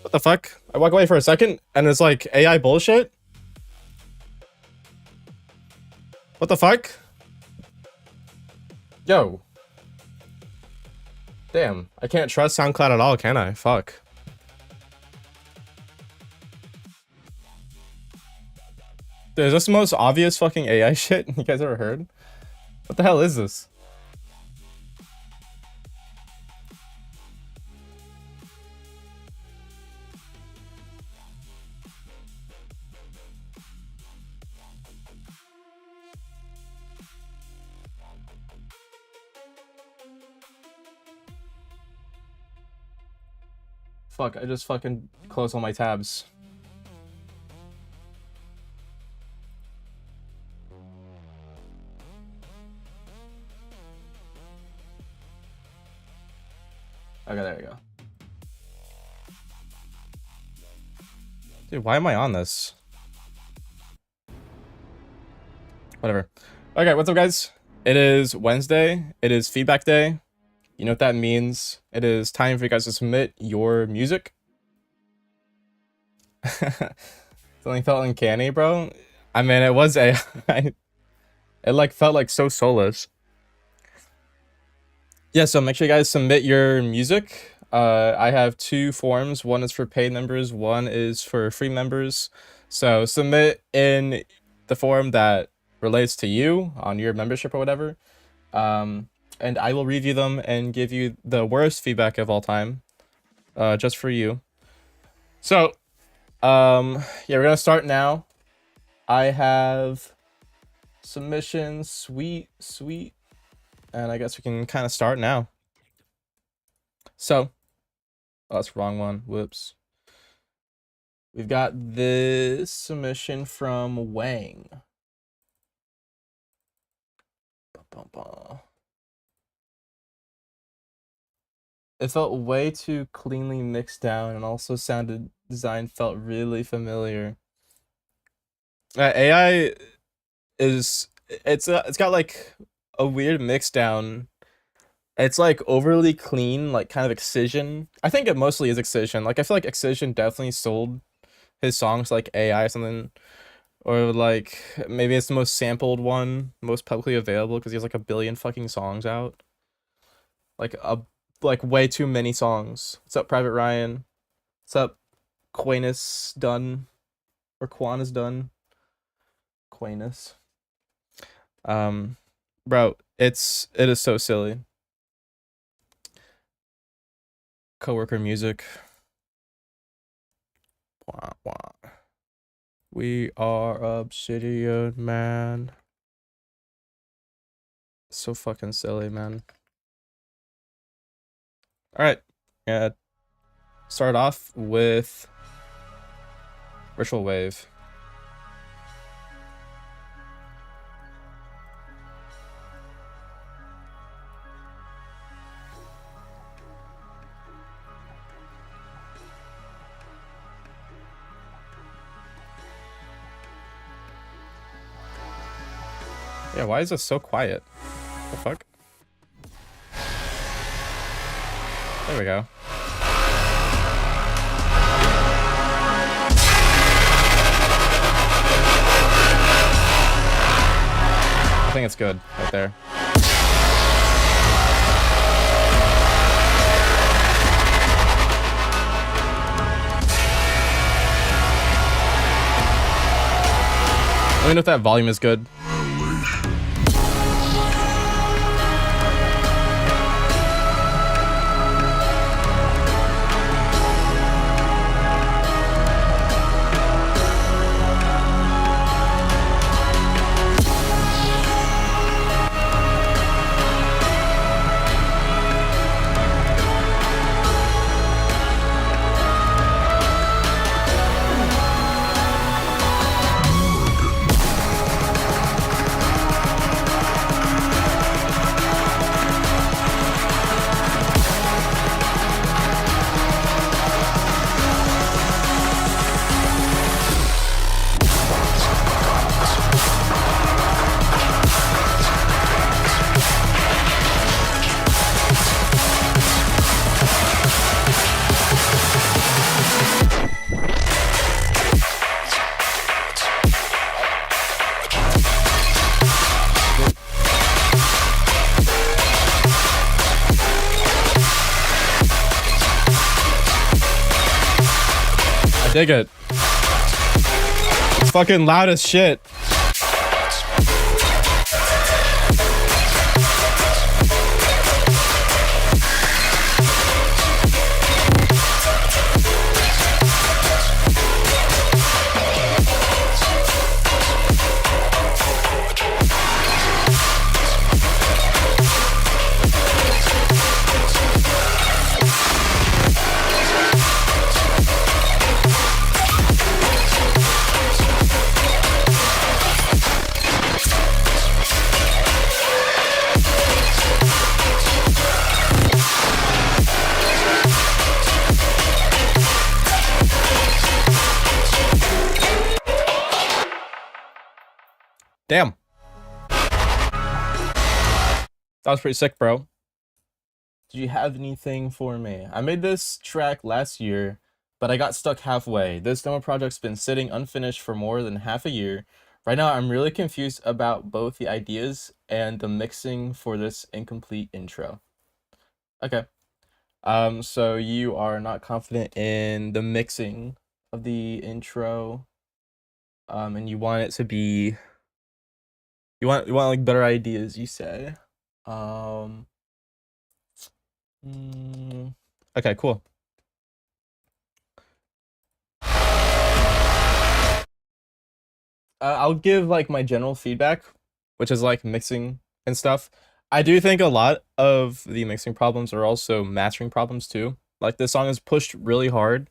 What the fuck? I walk away for a second and it's like AI bullshit? What the fuck? Yo. Damn, I can't trust SoundCloud at all, can I? Fuck. Dude, is this the most obvious fucking AI shit you guys ever heard? What the hell is this? Fuck, I just fucking closed all my tabs. Okay, there we go. Dude, why am I on this? Whatever. Okay, what's up, guys? It is Wednesday. It is feedback day. You know what that means. It is time for you guys to submit your music. Something felt uncanny, bro. I mean, it was AI. It like felt like so soulless. Yeah, so make sure you guys submit your music. I have two forms. One is for paid members, one is for free members. So submit in the form that relates to you on your membership or whatever. And I will review them and give you the worst feedback of all time, just for you. So, yeah, we're gonna start now. I have submissions, sweet, and I guess we can kind of start now. So, oh, that's the wrong one. Whoops. We've got this submission from Wang. It felt way too cleanly mixed down and also design felt really familiar. AI it's got like a weird mix down. It's like overly clean, like kind of Excision. I think it mostly is Excision. Like I feel like Excision definitely sold his songs like AI or something. Or like maybe it's the most sampled one, most publicly available because he has like a billion fucking songs out. Like way too many songs. What's up, Private Ryan? What's up, Quanus Dunn? Or Quanus Dunn? Quanus. Bro, it is so silly. Coworker music. Wah, wah. We are Obsidian, man. So fucking silly, man. Alright, yeah. Start off with Virtual Wave. Yeah, why is this so quiet? The fuck? There we go. I think it's good right there. Let me know if that volume is good. Dig it. It's fucking loud as shit. Damn. That was pretty sick, bro. Did you have anything for me? I made this track last year. but I got stuck halfway. This demo project's been sitting unfinished for more than half a year. Right now, I'm really confused about both the ideas and the mixing for this incomplete intro. Okay. So you are not confident in the mixing of the intro, and you want it to be, you want like better ideas, you say. Um, okay, cool. I'll give like my general feedback, which is like mixing and stuff. I do think a lot of the mixing problems are also mastering problems too. Like this song is pushed really hard.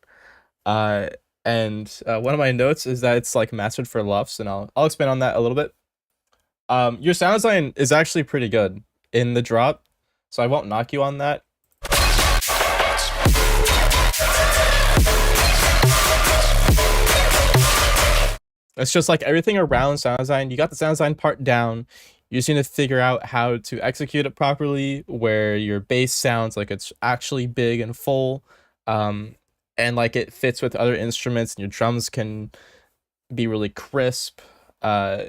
Uh, and one of my notes is that it's like mastered for LUFS, and I'll expand on that a little bit. Your sound design is actually pretty good in the drop, so I won't knock you on that. It's just like everything around sound design. You got the sound design part down. You just need to figure out how to execute it properly, where your bass sounds like it's actually big and full, and like it fits with other instruments, and your drums can be really crisp, and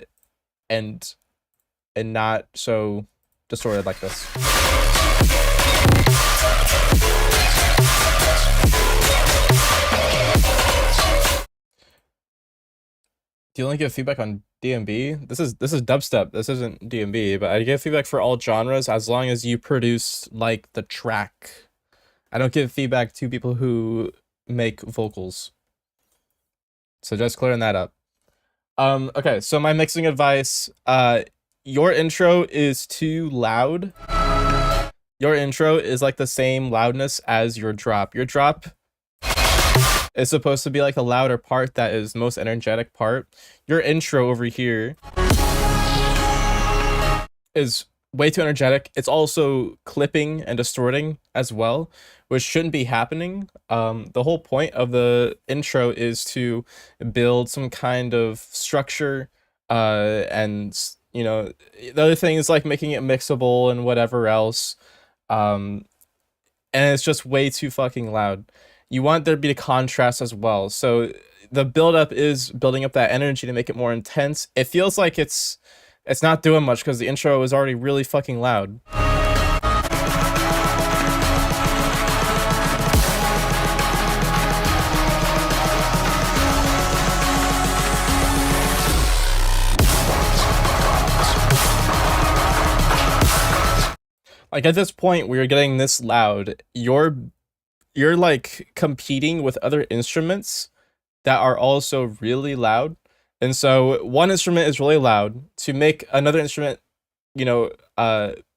not so distorted like this. Do you only give feedback on DMB? This is dubstep. This isn't DMB, but I give feedback for all genres as long as you produce like the track. I don't give feedback to people who make vocals. So just clearing that up. Okay, so my mixing advice, your intro is too loud. Your intro is like the same loudness as your drop. Your drop is supposed to be like the louder part that is most energetic part. Your intro over here is way too energetic. It's also clipping and distorting as well, which shouldn't be happening. The whole point of the intro is to build some kind of structure, and you know, the other thing is like making it mixable and whatever else. And it's just way too fucking loud. You want there to be a contrast as well. So the buildup is building up that energy to make it more intense. It feels like it's not doing much because the intro is already really fucking loud. Like at this point where you're getting this loud, you're like competing with other instruments that are also really loud. And so one instrument is really loud. To make another instrument, you know,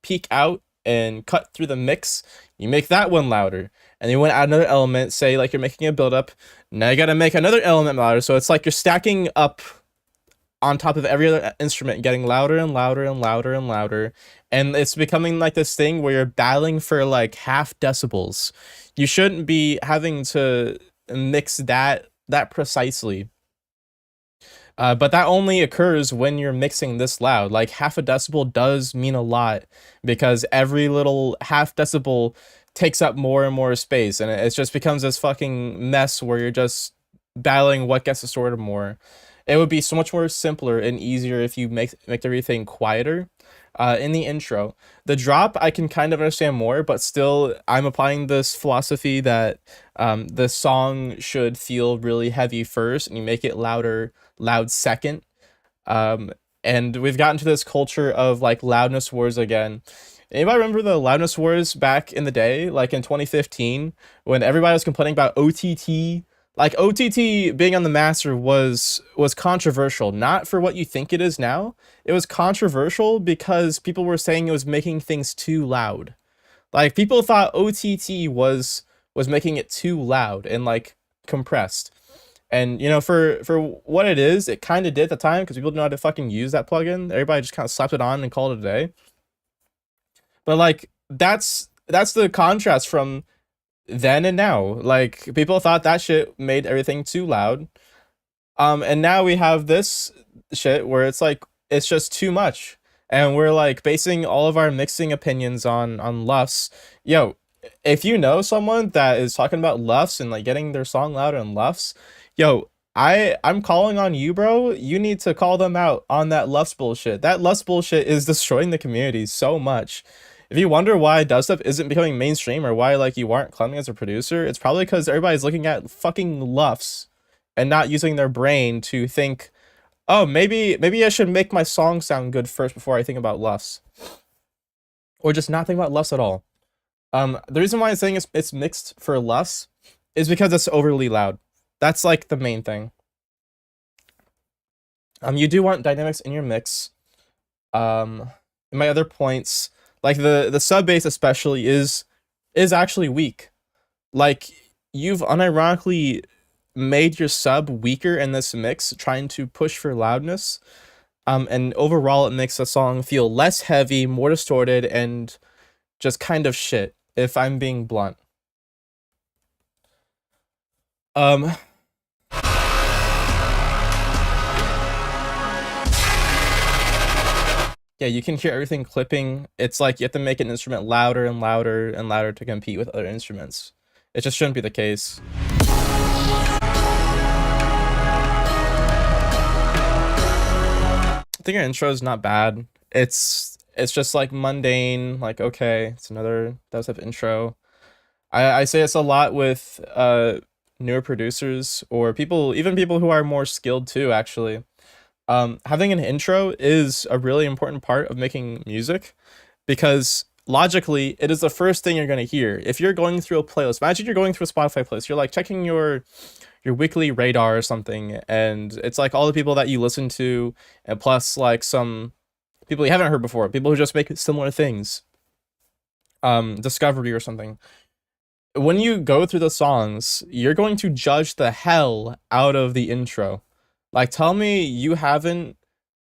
peak out and cut through the mix, you make that one louder. And you want to add another element, say like you're making a build-up. Now you gotta make another element louder. So it's like you're stacking up on top of every other instrument, getting louder and louder and louder and louder. And it's becoming like this thing where you're battling for like half decibels. You shouldn't be having to mix that precisely. But that only occurs when you're mixing this loud. Like half a decibel does mean a lot because every little half decibel takes up more and more space, and it just becomes this fucking mess where you're just battling what gets distorted more. It would be so much more simpler and easier if you make everything quieter. In the intro, the drop I can kind of understand more, but still I'm applying this philosophy that the song should feel really heavy first, and you make it loud second. And we've gotten to this culture of like loudness wars again. Anybody remember the loudness wars back in the day, like in 2015, when everybody was complaining about OTT? Like OTT being on the master was controversial, not for what you think it is now. It was controversial because people were saying it was making things too loud. Like people thought OTT was making it too loud and like compressed. And you know, for what it is, it kind of did at the time because people didn't know how to fucking use that plugin. Everybody just kind of slapped it on and called it a day. But like that's the contrast from then and now. Like people thought that shit made everything too loud. And now we have this shit where it's like it's just too much. And we're like basing all of our mixing opinions on LUFS. Yo, if you know someone that is talking about LUFS and like getting their song louder in LUFS, yo, I'm calling on you, bro. You need to call them out on that LUFS bullshit. That LUFS bullshit is destroying the community so much. If you wonder why dubstep isn't becoming mainstream or why like you aren't climbing as a producer, it's probably because everybody's looking at fucking LUFS and not using their brain to think, oh, maybe I should make my song sound good first before I think about LUFS, or just not think about LUFS at all. The reason why I'm saying it's mixed for less is because it's overly loud. That's like the main thing. You do want dynamics in your mix. In my other points, like the sub bass especially is actually weak. Like you've unironically made your sub weaker in this mix, trying to push for loudness. And overall, it makes the song feel less heavy, more distorted, and just kind of shit, if I'm being blunt. Um, yeah, you can hear everything clipping. It's like you have to make an instrument louder and louder and louder to compete with other instruments. It just shouldn't be the case. I think your intro is not bad. It's just like mundane, like okay, it's another dubstep intro. I say it's a lot with newer producers or people, even people who are more skilled too, actually. Having an intro is a really important part of making music because logically it is the first thing you're going to hear. If you're going through a playlist, imagine you're going through a Spotify playlist, you're like checking your weekly radar or something, and it's like all the people that you listen to, and plus like some people you haven't heard before, people who just make similar things, discovery or something. When you go through the songs, you're going to judge the hell out of the intro. Like, tell me you haven't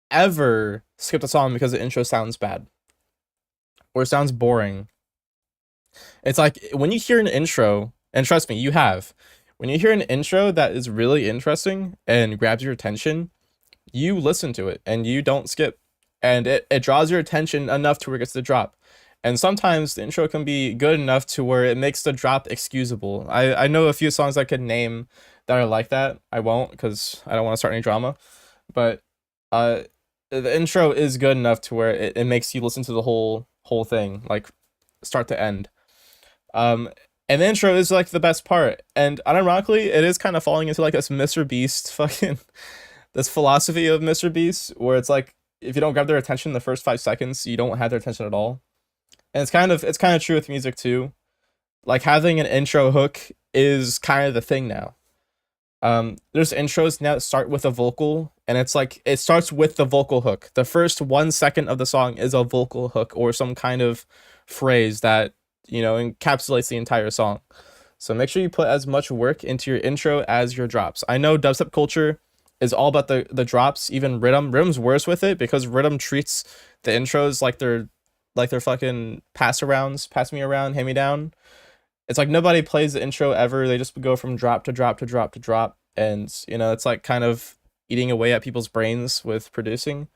ever skipped a song because the intro sounds bad or sounds boring. It's like when you hear an intro, and trust me, you have. When you hear an intro that is really interesting and grabs your attention, you listen to it and you don't skip. And it draws your attention enough to where it gets the drop. And sometimes the intro can be good enough to where it makes the drop excusable. I know a few songs I could name that are like that. I won't because I don't want to start any drama. But uh, the intro is good enough to where it makes you listen to the whole thing, like start to end. Um, and the intro is like the best part. And unironically, it is kind of falling into like this Mr. Beast fucking this philosophy of Mr. Beast where it's like if you don't grab their attention the first 5 seconds, you don't have their attention at all. And it's kind of true with music too. Like having an intro hook is kind of the thing now. There's intros now that start with a vocal, and it's like it starts with the vocal hook. The first 1 second of the song is a vocal hook or some kind of phrase that encapsulates the entire song. So make sure you put as much work into your intro as your drops. I know dubstep culture is all about the drops. Even Rhythm's worse with it because Rhythm treats the intros like they're fucking pass me around, hand me down. It's like nobody plays the intro ever. They just go from drop to drop to drop to drop, and it's like kind of eating away at people's brains with producing,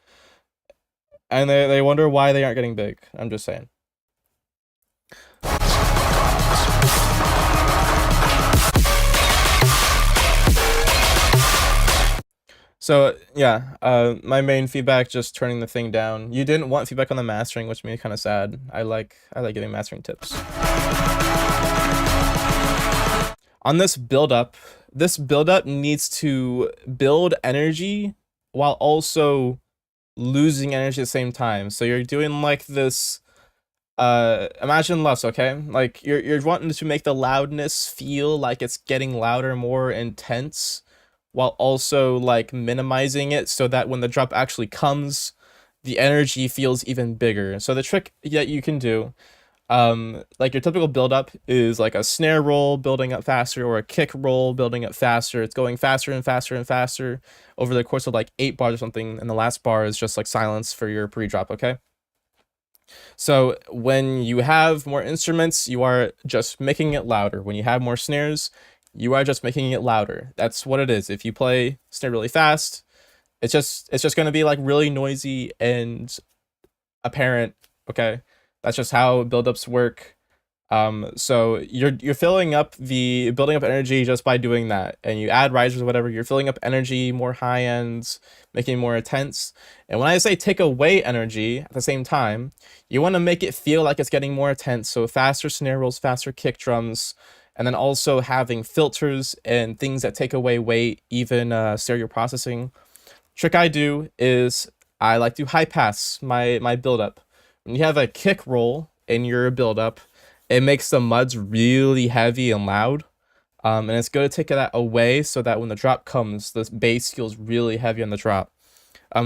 and they wonder why they aren't getting big. I'm just saying. So yeah, my main feedback, just turning the thing down. You didn't want feedback on the mastering, which made me kind of sad. I like giving mastering tips. On this build up needs to build energy while also losing energy at the same time. So you're doing like this imagine less, okay? Like you're wanting to make the loudness feel like it's getting louder, more intense, while also like minimizing it so that when the drop actually comes, the energy feels even bigger. So the trick that you can do, like your typical build up is like a snare roll building up faster or a kick roll building up faster. It's going faster and faster and faster over the course of like 8 bars or something, and the last bar is just like silence for your pre-drop, okay? So when you have more instruments, you are just making it louder. When you have more snares, you are just making it louder. That's what it is. If you play snare really fast, it's just going to be like really noisy and apparent, okay? That's just how buildups work. So you're filling up the building up energy just by doing that, and you add risers or whatever. You're filling up energy, more high ends, making it more intense. And when I say take away energy at the same time, you want to make it feel like it's getting more intense. So faster snare rolls, faster kick drums, and then also having filters and things that take away weight, even stereo processing. Trick I do is I like to high pass my buildup. When you have a kick roll in your buildup, it makes the muds really heavy and loud. And it's good to take that away so that when the drop comes, the bass feels really heavy on the drop.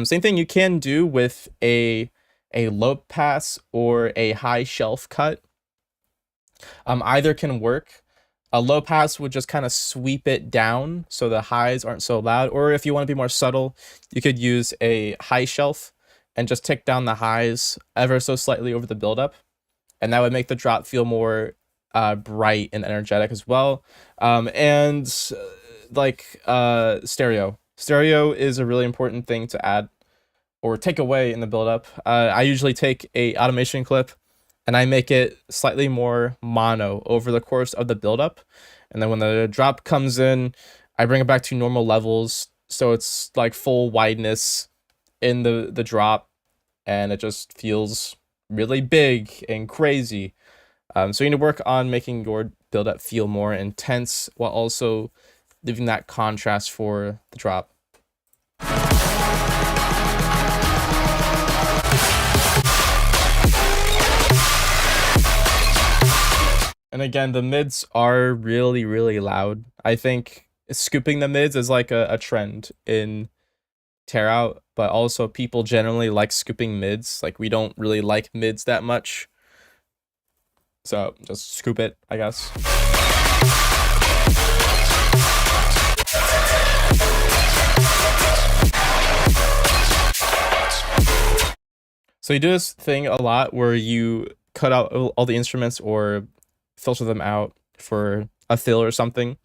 Same thing you can do with a low pass or a high shelf cut. Either can work. A low pass would just kind of sweep it down so the highs aren't so loud. Or if you want to be more subtle, you could use a high shelf and just tick down the highs ever so slightly over the buildup. And that would make the drop feel more bright and energetic as well. And stereo. Stereo is a really important thing to add or take away in the buildup. I usually take a automation clip and I make it slightly more mono over the course of the buildup. And then when the drop comes in, I bring it back to normal levels. So it's like full wideness in the drop, and it just feels really big and crazy. So you need to work on making your buildup feel more intense while also leaving that contrast for the drop. And again, the mids are really, really loud. I think scooping the mids is like a trend in tear out, but also people generally like scooping mids. Like we don't really like mids that much. So just scoop it, I guess. So you do this thing a lot where you cut out all the instruments or filter them out for a fill or something.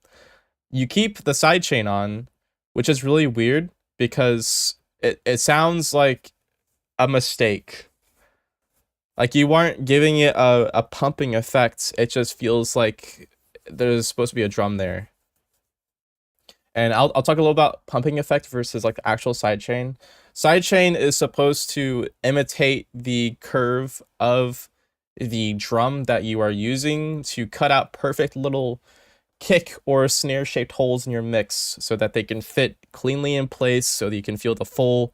You keep the sidechain on, which is really weird because it sounds like a mistake. Like you aren't giving it a pumping effect. It just feels like there's supposed to be a drum there. And I'll talk a little about pumping effect versus like the actual sidechain. Sidechain is supposed to imitate the curve of the drum that you are using to cut out perfect little kick or snare shaped holes in your mix so that they can fit cleanly in place, so that you can feel the full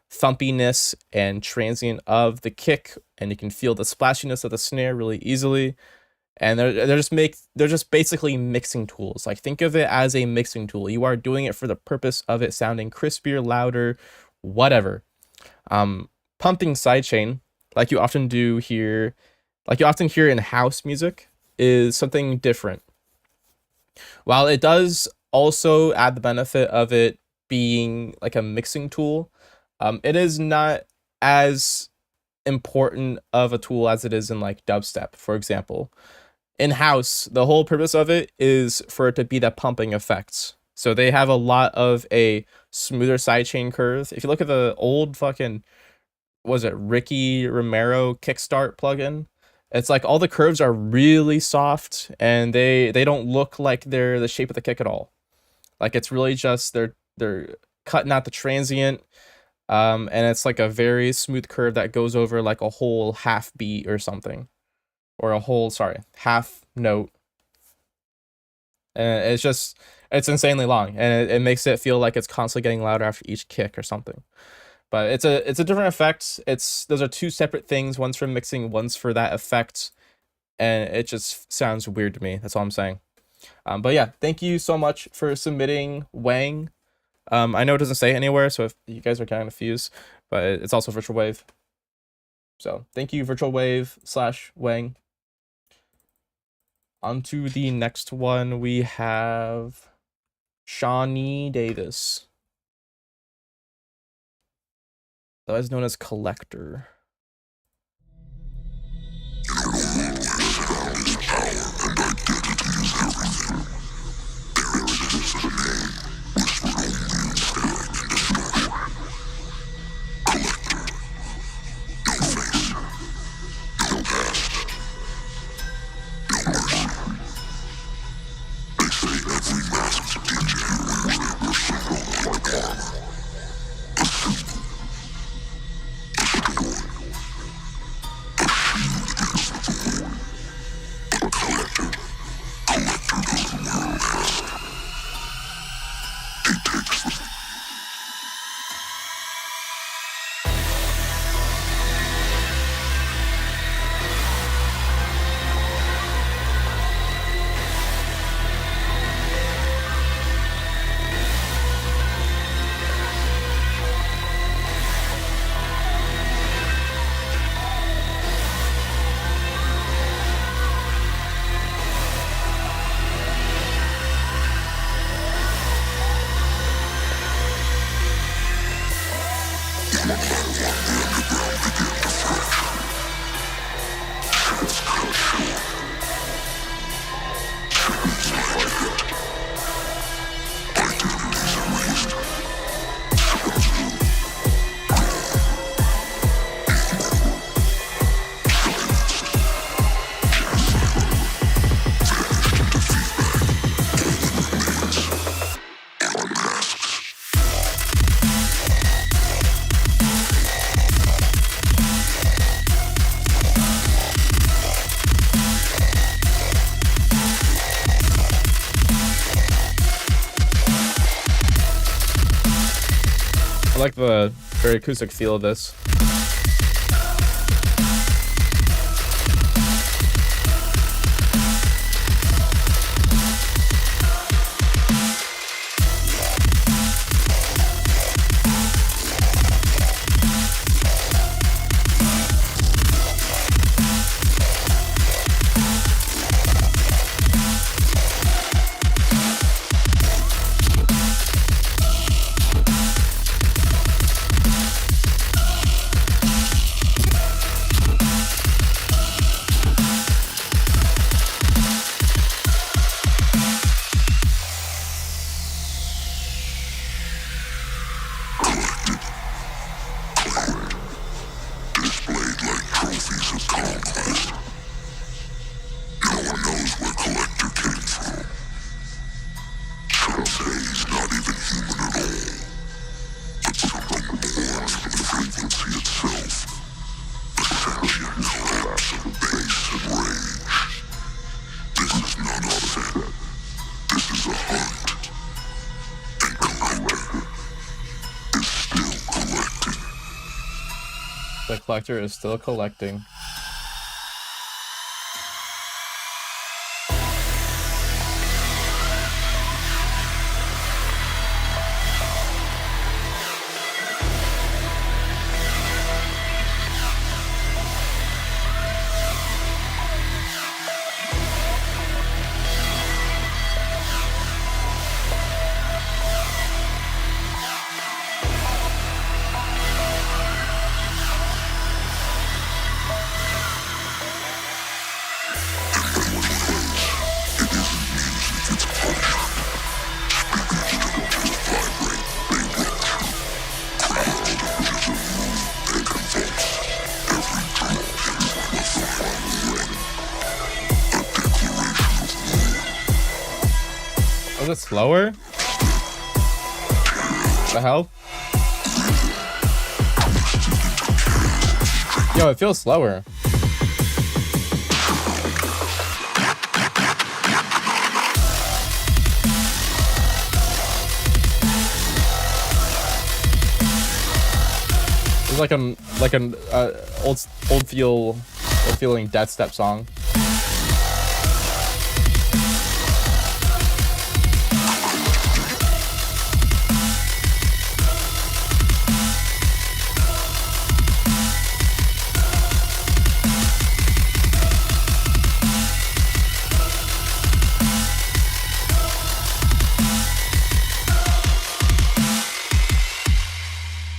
thumpiness and transient of the kick, and you can feel the splashiness of the snare really easily. And they're just basically mixing tools. Like think of it as a mixing tool. You are doing it for the purpose of it sounding crispier, louder, whatever. Pumping sidechain, like you often do here, like you often hear in house music, is something different. While it does also add the benefit of it being like a mixing tool, it is not as important of a tool as it is in like dubstep, for example. In house, the whole purpose of it is for it to be that pumping effect. So they have a lot of a smoother sidechain curve. If you look at the old fucking, was it Ricky Romero Kickstart plugin? It's like all the curves are really soft and they don't look like they're the shape of the kick at all. Like it's really just they're cutting out the transient, and it's like a very smooth curve that goes over like a whole half beat or something, or a whole half note. And it's insanely long, and it makes it feel like it's constantly getting louder after each kick or something. But it's a different effect. Those are two separate things. One's for mixing, one's for that effect, and it just sounds weird to me. That's all I'm saying. But yeah, thank you so much for submitting Wang. I know it doesn't say anywhere, so if you guys are kind of confused, but it's also Virtual Wave. So thank you, Virtual Wave / Wang. On to the next one, we have Shawnee Davis, otherwise known as Collector. I like the very acoustic feel of this. The collector is still collecting. Was it slower? The hell? Yo, it feels slower. It's like an old feeling death step song.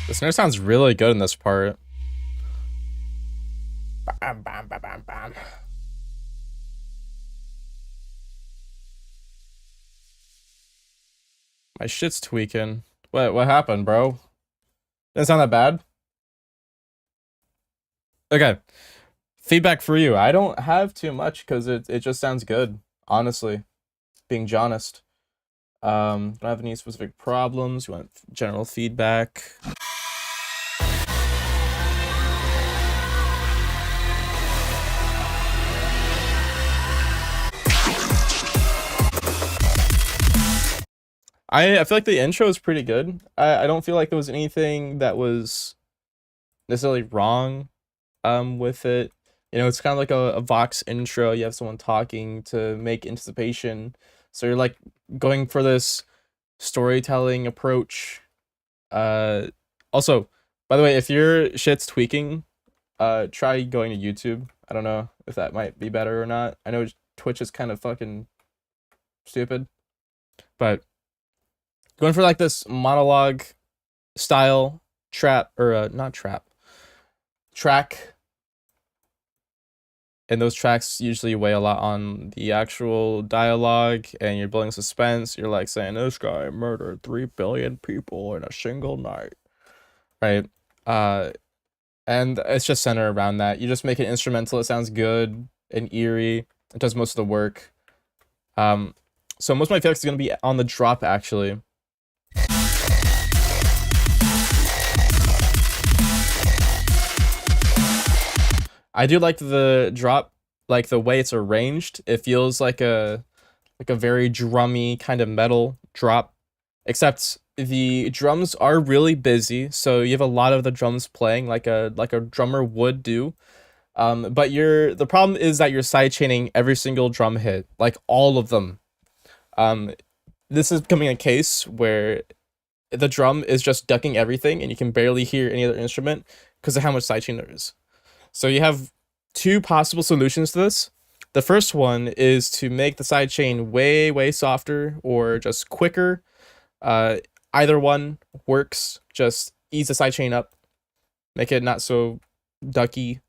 The snare sounds really good in this part. Bam, bam, bam, bam, bam. My shit's tweaking. What happened, bro? Didn't sound that bad? Okay. Feedback for you. I don't have too much because it just sounds good, honestly. Being honest. Don't have any specific problems. You want general feedback? I feel like the intro is pretty good. I don't feel like there was anything that was necessarily wrong with it. You know, it's kind of like a Vox intro. You have someone talking to make anticipation. So you're like going for this storytelling approach. Also, by the way, if your shit's tweaking, try going to YouTube. I don't know if that might be better or not. I know Twitch is kind of fucking stupid, but going for like this monologue style trap, or not trap, track. And those tracks usually weigh a lot on the actual dialogue, and you're building suspense. You're like saying, this guy murdered 3 billion people in a single night, right? And it's just centered around that. You just make it instrumental. It sounds good and eerie. It does most of the work. So most of my effects is going to be on the drop, actually. I do like the drop, like the way it's arranged. It feels like a very drummy kind of metal drop, except the drums are really busy, so you have a lot of the drums playing like a drummer would do. But the problem is that you're sidechaining every single drum hit, like all of them. Um, this is becoming a case where the drum is just ducking everything, and you can barely hear any other instrument because of how much sidechain there is. So you have two possible solutions to this. The first one is to make the sidechain way, way softer or just quicker. Uh, Either one works. Just ease the sidechain up, make it not so ducky.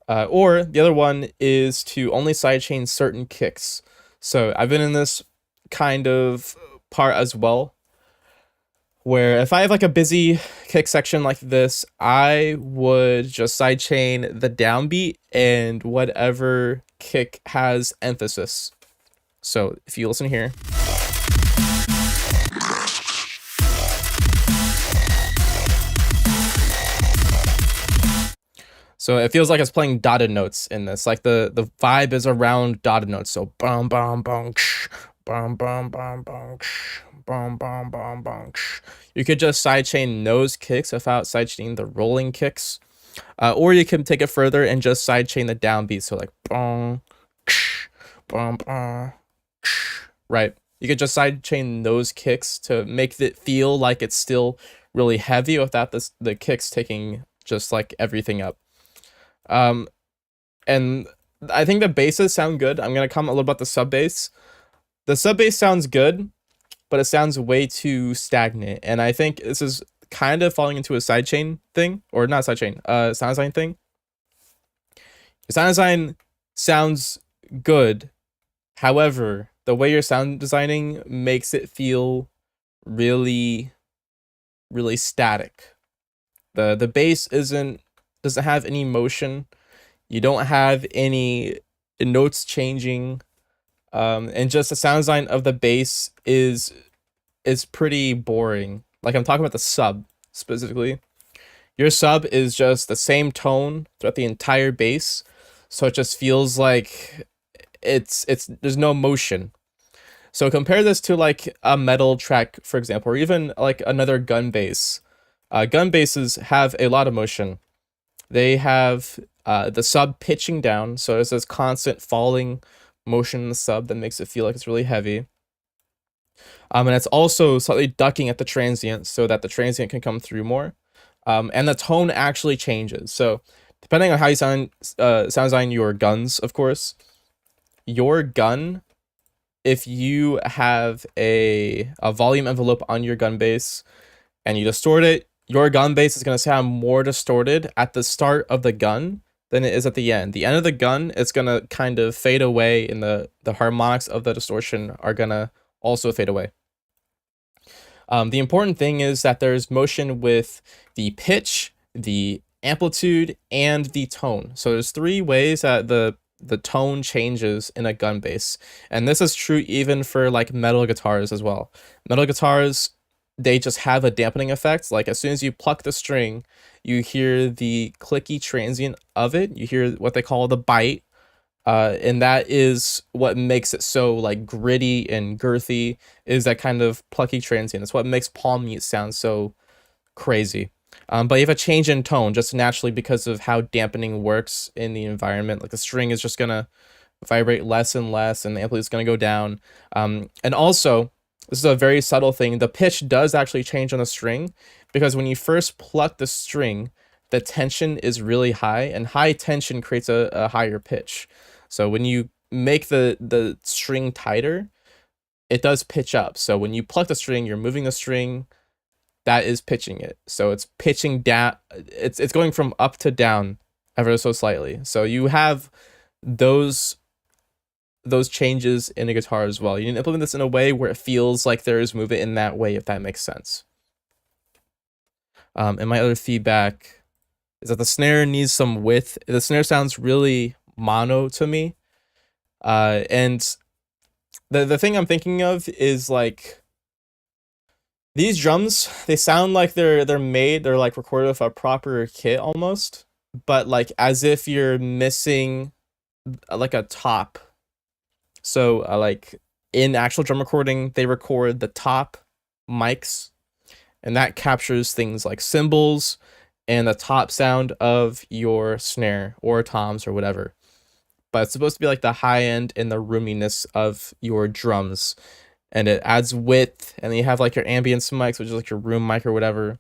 Or the other one is to only sidechain certain kicks. So I've been in this kind of part as well, where if I have like a busy kick section like this, I would just sidechain the downbeat and whatever kick has emphasis. So if you listen here. So it feels like it's playing dotted notes in this. Like the vibe is around dotted notes. So bum bum bum ksh, bum bum bum bum ksh, bum bum bum bum ksh. You could just sidechain those kicks without sidechaining the rolling kicks. Or you can take it further and just sidechain the downbeat. So like bum ksh, bum bum ksh. Right. You could just sidechain those kicks to make it feel like it's still really heavy without the kicks taking just like everything up. And I think the basses sound good. I'm gonna comment a little about the sub bass. The sub bass sounds good, but it sounds way too stagnant. And I think this is kind of falling into a sidechain thing, or not sidechain, sound design thing. Sound design sounds good. However, the way you're sound designing makes it feel really, really static. The bass doesn't have any motion. You don't have any notes changing. And just the sound design of the bass is pretty boring. Like I'm talking about the sub specifically. Your sub is just the same tone throughout the entire bass, so it just feels like it's there's no motion. So compare this to like a metal track, for example, or even like another gun bass. Gun basses have a lot of motion. They have the sub pitching down, so it's this constant falling motion in the sub that makes it feel like it's really heavy. And it's also slightly ducking at the transient so that the transient can come through more. And the tone actually changes. So depending on how you sound design your guns, of course, your gun, if you have a volume envelope on your gun bass and you distort it, your gun bass is going to sound more distorted at the start of the gun than it is at the end. The end of the gun, it's going to kind of fade away, and the harmonics of the distortion are going to also fade away. The important thing is that there's motion with the pitch, the amplitude, and the tone. So there's three ways that the tone changes in a gun bass. And this is true even for like metal guitars as well. Metal guitars, they just have a dampening effect. Like as soon as you pluck the string, you hear the clicky transient of it. You hear what they call the bite. And that is what makes it so like gritty and girthy, is that kind of plucky transient. It's what makes palm mute sound so crazy. But you have a change in tone just naturally because of how dampening works in the environment. Like the string is just gonna vibrate less and less, and the amplitude is gonna go down. And also, this is a very subtle thing. The pitch does actually change on the string, because when you first pluck the string, the tension is really high, and high tension creates a higher pitch. So when you make the string tighter, it does pitch up. So when you pluck the string, you're moving the string, that is pitching it. So it's pitching down, it's going from up to down ever so slightly. So you have those changes in a guitar as well. You need to implement this in a way where it feels like there is movement in that way, if that makes sense. And my other feedback is that the snare needs some width. The snare sounds really mono to me. And the thing I'm thinking of is like, these drums, they sound like they're like recorded with a proper kit almost, but like as if you're missing like a top. So like in actual drum recording, they record the top mics and that captures things like cymbals and the top sound of your snare or toms or whatever. But it's supposed to be like the high end and the roominess of your drums, and it adds width, and then you have like your ambience mics, which is like your room mic or whatever.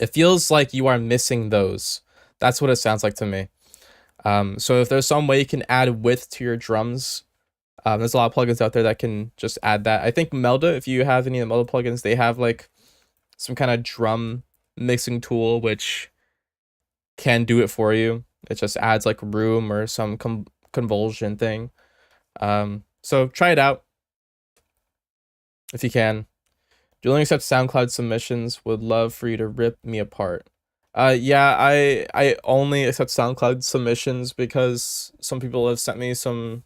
It feels like you are missing those. That's what it sounds like to me. So if there's some way you can add width to your drums, there's a lot of plugins out there that can just add that. I think Melda, if you have any of the Melda plugins, they have like some kind of drum mixing tool which can do it for you. It just adds like room or some convulsion thing. So try it out if you can. Do you only accept SoundCloud submissions? Would love for you to rip me apart. Yeah, I only accept SoundCloud submissions because some people have sent me some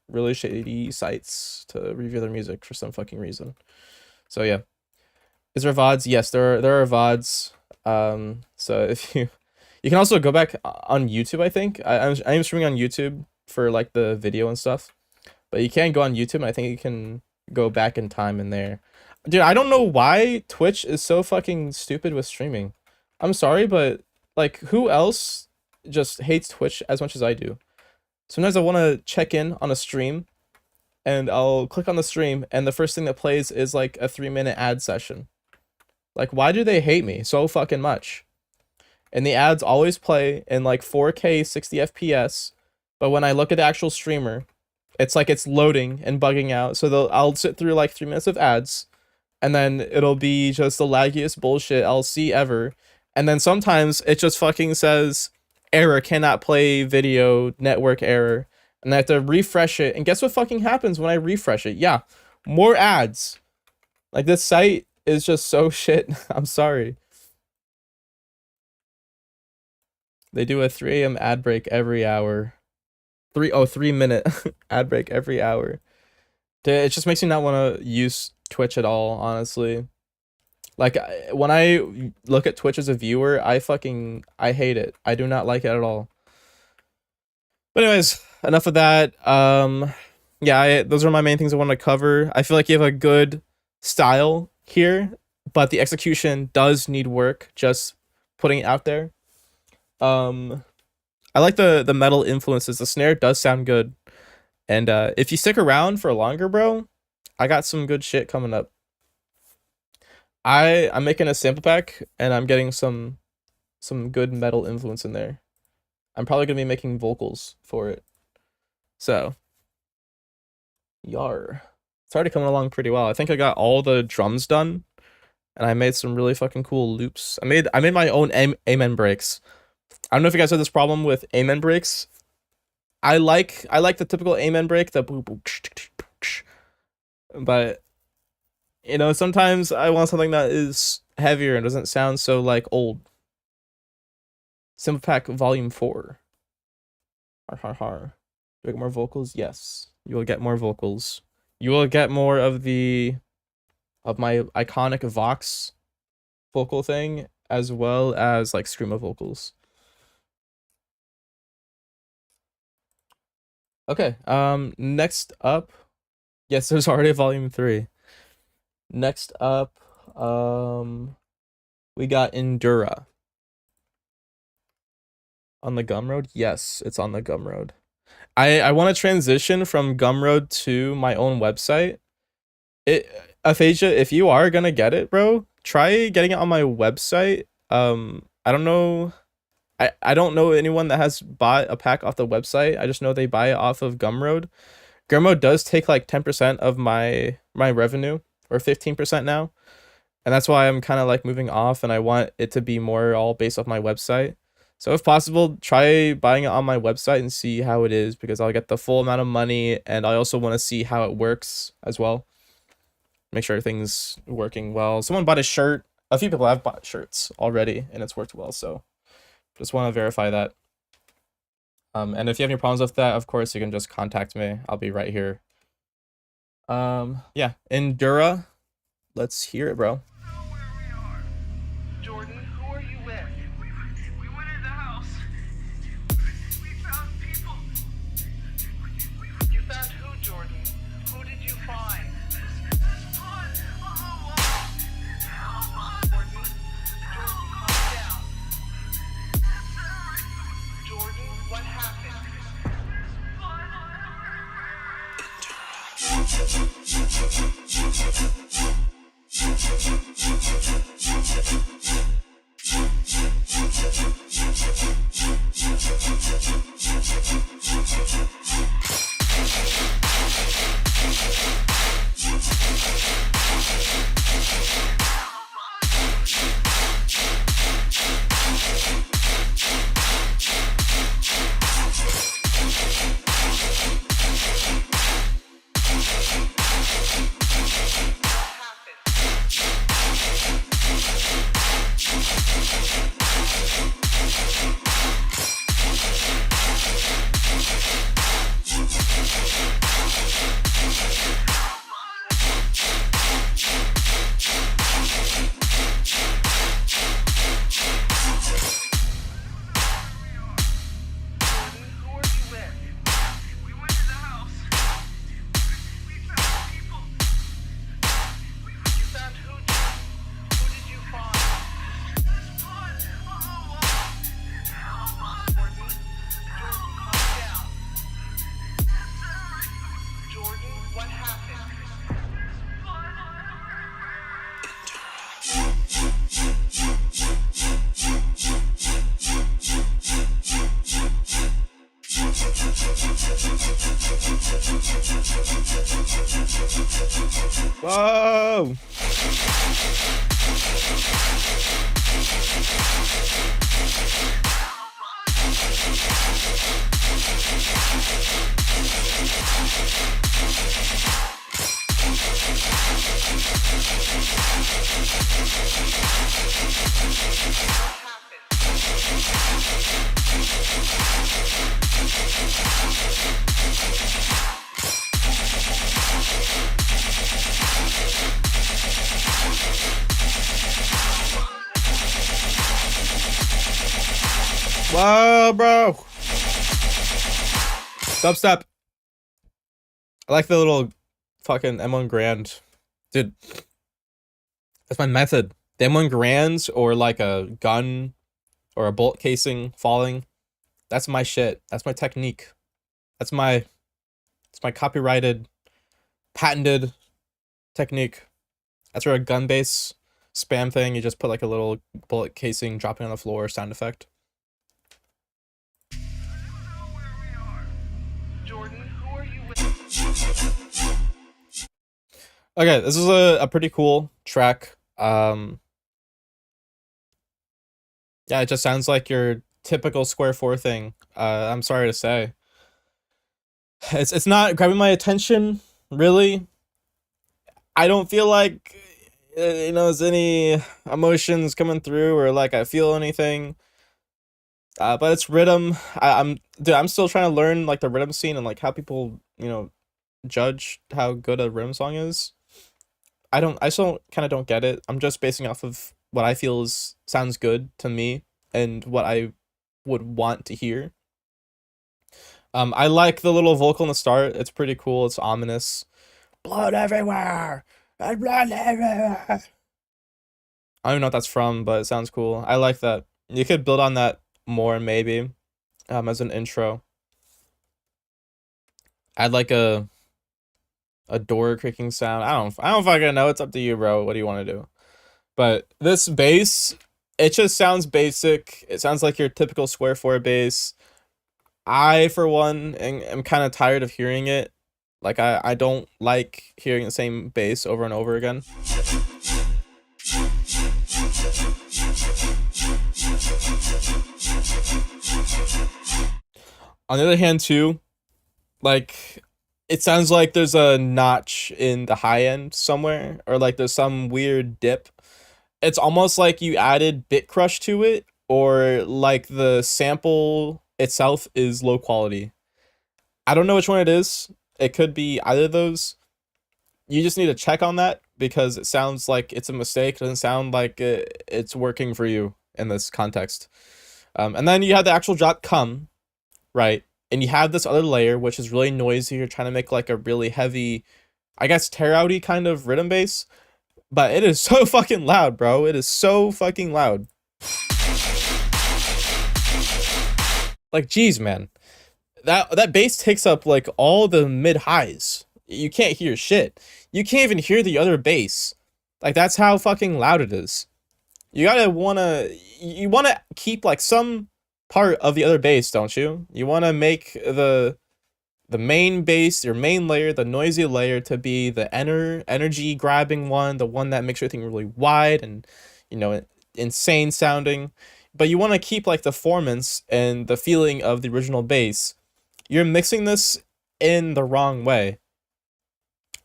really shady sites to review their music for some fucking reason. So yeah. Is there VODs? Yes, there are VODs. So if you can also go back on YouTube, I think. I'm streaming on YouTube for like the video and stuff. But you can go on YouTube, and I think you can go back in time in there. Dude, I don't know why Twitch is so fucking stupid with streaming. I'm sorry, but like who else just hates Twitch as much as I do? Sometimes I want to check in on a stream, and I'll click on the stream, and the first thing that plays is like a 3-minute ad session. Like, why do they hate me so fucking much? And the ads always play in like 4K 60 FPS, but when I look at the actual streamer, it's like it's loading and bugging out. So I'll sit through like 3 minutes of ads, and then it'll be just the laggiest bullshit I'll see ever. And then sometimes it just fucking says error, cannot play video, network error, and I have to refresh it. And guess what fucking happens when I refresh it? Yeah, more ads. Like, this site is just so shit. I'm sorry. They do a 3 a.m. ad break every hour. 3-minute ad break every hour. Dude, it just makes me not want to use Twitch at all, honestly. Like, when I look at Twitch as a viewer, I hate it. I do not like it at all. But anyways, enough of that. Yeah, those are my main things I want to cover. I feel like you have a good style here, but the execution does need work, just putting it out there. I like the metal influences. The snare does sound good. And if you stick around for longer, bro, I got some good shit coming up. I'm making a sample pack, and I'm getting some good metal influence in there. I'm probably gonna be making vocals for it. So, yar. It's already coming along pretty well. I think I got all the drums done, and I made some really fucking cool loops. I made my own amen breaks. I don't know if you guys have this problem with amen breaks. I like the typical amen break, the boop boop, but you know, sometimes I want something that is heavier and doesn't sound so like old. Simple Pack Volume 4. Har har har. Do I get more vocals? Yes. You will get more vocals. You will get more of my iconic Vox vocal thing, as well as like screamo vocals. Okay, next up. Yes, there's already a Volume 3. Next up, we got Endura. On the Gumroad? Yes, it's on the Gumroad. I want to transition from Gumroad to my own website. Aphasia, if you are gonna get it, bro, try getting it on my website. I don't know. I don't know anyone that has bought a pack off the website. I just know they buy it off of Gumroad. Gumroad does take like 10% of my revenue, or 15% now. And that's why I'm kind of like moving off, and I want it to be more all based off my website. So if possible, try buying it on my website and see how it is, because I'll get the full amount of money, and I also want to see how it works as well. Make sure everything's working well. Someone bought a shirt. A few people have bought shirts already, and it's worked well, so just want to verify that. And if you have any problems with that, of course, you can just contact me. I'll be right here. Yeah, Endura. Let's hear it, bro. Jordan, who are you with? We went in the house. We found people. You found who, Jordan? Who did you find? This blood on the wall. Help Who are you with? We went to the house. We found people. You found who? Who did you find? There's blood on the wall. Help us. Jordan, calm down. Jordan, what happened? There's blood everywhere. Whoa! Whoa, bro! Dubstep. I like the little fucking M1 Grand. Dude, that's my method. The M1 Grands or like a gun or a bolt casing falling. That's my shit. That's my technique. It's my copyrighted, patented technique. That's where a gun base spam thing, you just put like a little bullet casing dropping on the floor sound effect. Jordan, who are you with? Okay, this is a pretty cool track. Yeah, it just sounds like your typical Square 4 thing. I'm sorry to say. It's not grabbing my attention, really. I don't feel like there's any emotions coming through or like I feel anything. But it's rhythm. I'm still trying to learn like the rhythm scene and like how people, judge how good a rhythm song is. I still kind of don't get it. I'm just basing off of what I feel sounds good to me and what I would want to hear. I like the little vocal in the start. It's pretty cool. It's ominous. Blood everywhere. And blood everywhere. I don't even know what that's from, but it sounds cool. I like that. You could build on that more maybe, as an intro. Add like a door creaking sound. I don't fucking know. It's up to you, bro. What do you want to do? But this bass, it just sounds basic. It sounds like your typical Square 4 bass. I, for one, am kind of tired of hearing it. Like, I don't like hearing the same bass over and over again. On the other hand, too, like, it sounds like there's a notch in the high end somewhere, or like there's some weird dip. It's almost like you added bit crush to it, or like the sample itself is low quality. I don't know which one it is. It could be either of those. You just need to check on that because it sounds like it's a mistake. It doesn't sound like it's working for you in this context. And then you have the actual drop come, right? And you have this other layer, which is really noisy. You're trying to make like a really heavy, I guess, tear-outy kind of rhythm bass. But it is so fucking loud, bro. It is so fucking loud. Like, geez, man. That bass takes up like all the mid highs. You can't hear shit. You can't even hear the other bass. Like, that's how fucking loud it is. You wanna keep like some part of the other bass, don't you? You wanna make the main bass, your main layer, the noisy layer, to be the energy grabbing one, the one that makes everything really wide and insane sounding. But you want to keep like the performance and the feeling of the original bass. You're mixing this in the wrong way.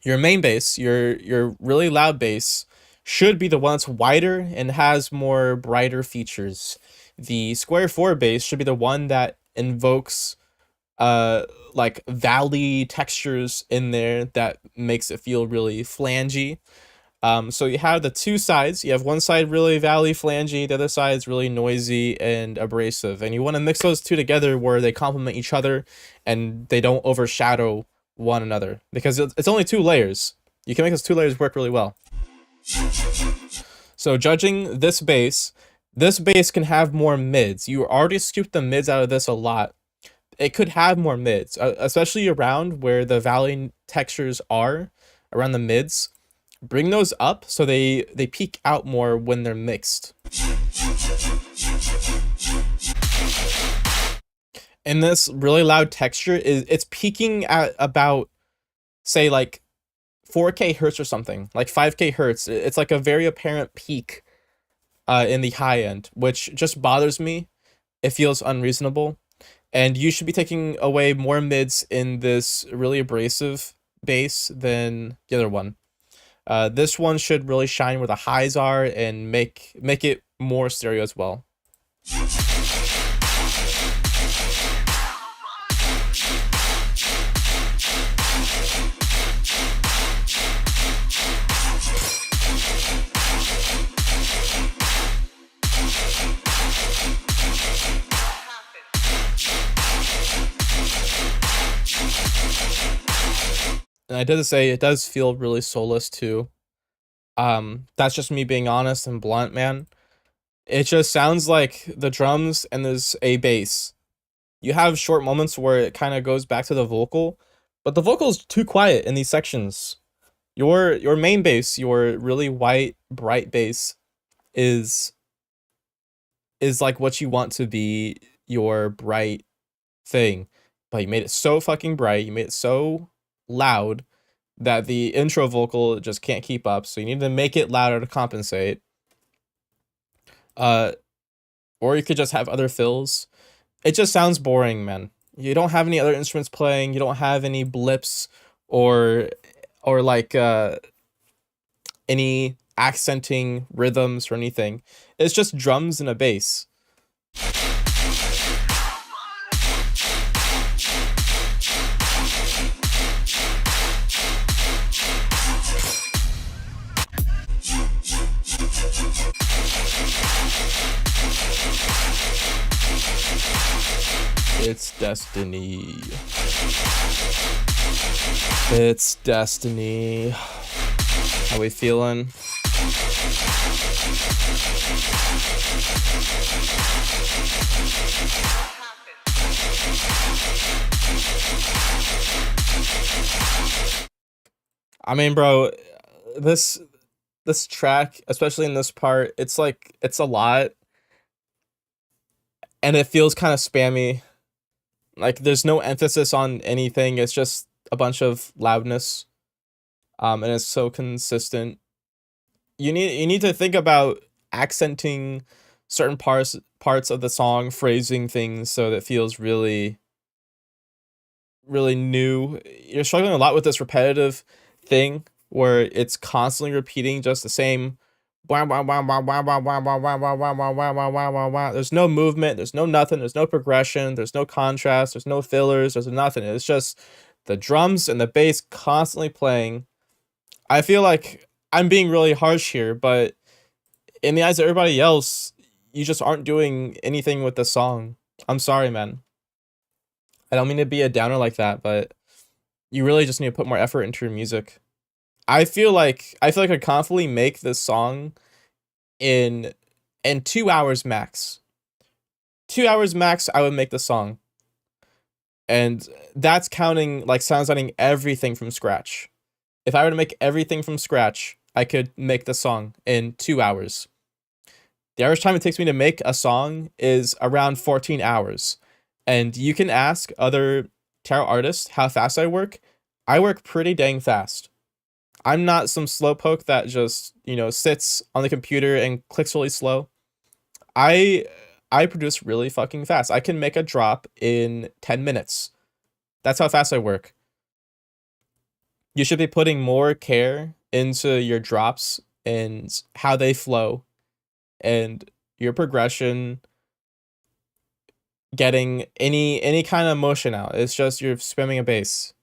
Your main bass, your really loud bass, should be the one that's wider and has more brighter features. The square 4 bass should be the one that invokes like valley textures in there that makes it feel really flangey. So you have the two sides. You have one side really valley flangy, the other side is really noisy and abrasive. And you want to mix those two together where they complement each other and they don't overshadow one another. Because it's only 2 layers. You can make those 2 layers work really well. So judging this bass can have more mids. You already scooped the mids out of this a lot. It could have more mids, especially around where the valley textures are, around the mids. Bring those up so they peak out more when they're mixed. And this really loud texture it's peaking at about, say, like 4K hertz or something, like 5K hertz. It's like a very apparent peak in the high end, which just bothers me. It feels unreasonable. And you should be taking away more mids in this really abrasive bass than the other one. This one should really shine where the highs are and make it more stereo as well. And I did say it does feel really soulless too. That's just me being honest and blunt, man. It just sounds like the drums and there's a bass. You have short moments where it kind of goes back to the vocal, but the vocal's too quiet in these sections. Your main bass, your really white, bright bass is like what you want to be your bright thing. But you made it so fucking bright, you made it so loud that the intro vocal just can't keep up, so you need to make it louder to compensate. Or you could just have other fills. It just sounds boring, man. You don't have any other instruments playing, you don't have any blips or like any accenting rhythms or anything. It's just drums and a bass. It's destiny. It's destiny. How we feeling? I mean, bro, this track, especially in this part, it's like it's a lot and it feels kind of spammy. Like there's no emphasis on anything. It's just a bunch of loudness. And it's so consistent. You need to think about accenting certain parts of the song, phrasing things so that it feels really new. You're struggling a lot with this repetitive thing where it's constantly repeating just the same. There's no movement, there's no nothing, there's no progression, there's no contrast, there's no fillers, there's nothing. It's just the drums and the bass constantly playing. I feel like I'm being really harsh here, but in the eyes of everybody else, you just aren't doing anything with the song. I'm sorry, man. I don't mean to be a downer like that, but you really just need to put more effort into your music. I feel like I could confidently make this song in 2 hours max. 2 hours max, I would make the song. And that's counting like sounding everything from scratch. If I were to make everything from scratch, I could make the song in 2 hours. The average time it takes me to make a song is around 14 hours. And you can ask other tarot artists how fast I work. I work pretty dang fast. I'm not some slowpoke that just, sits on the computer and clicks really slow. I produce really fucking fast. I can make a drop in 10 minutes. That's how fast I work. You should be putting more care into your drops and how they flow and your progression getting any kind of motion out. It's just you're spamming a bass.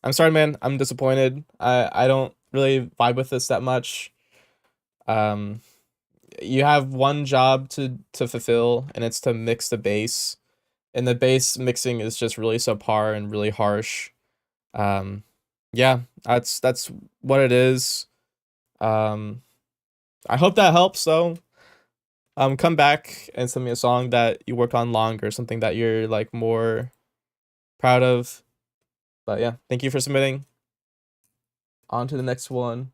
I'm sorry, man. I'm disappointed. I don't really vibe with this that much. You have one job to fulfill, and it's to mix the bass. And the bass mixing is just really subpar and really harsh. Yeah, that's what it is. I hope that helps though. Come back and send me a song that you worked on longer, something that you're like more proud of. But yeah, thank you for submitting. On to the next one.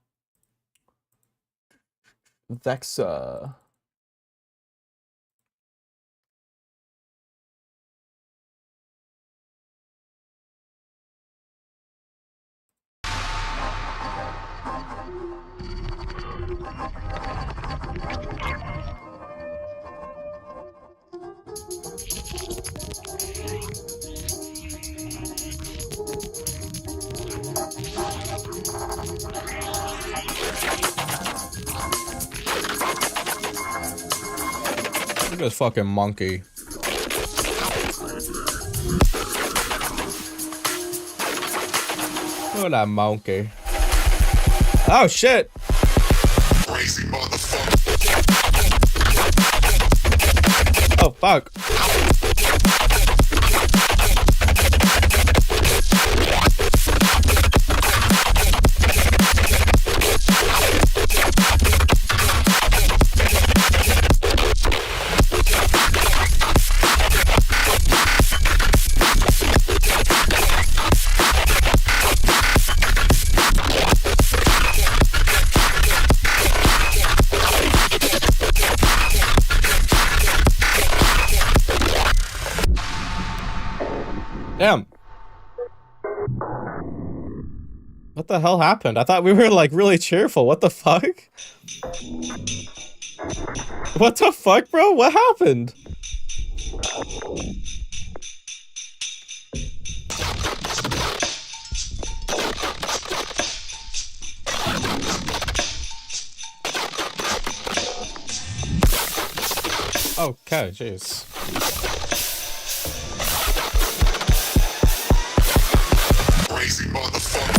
Vexa. Look at this fucking monkey. Look at that monkey. Oh shit! Crazy motherfucker. Oh fuck. Damn. What the hell happened? I thought we were like really cheerful. What the fuck? What the fuck, bro? What happened? Okay, jeez. Crazy motherfucker.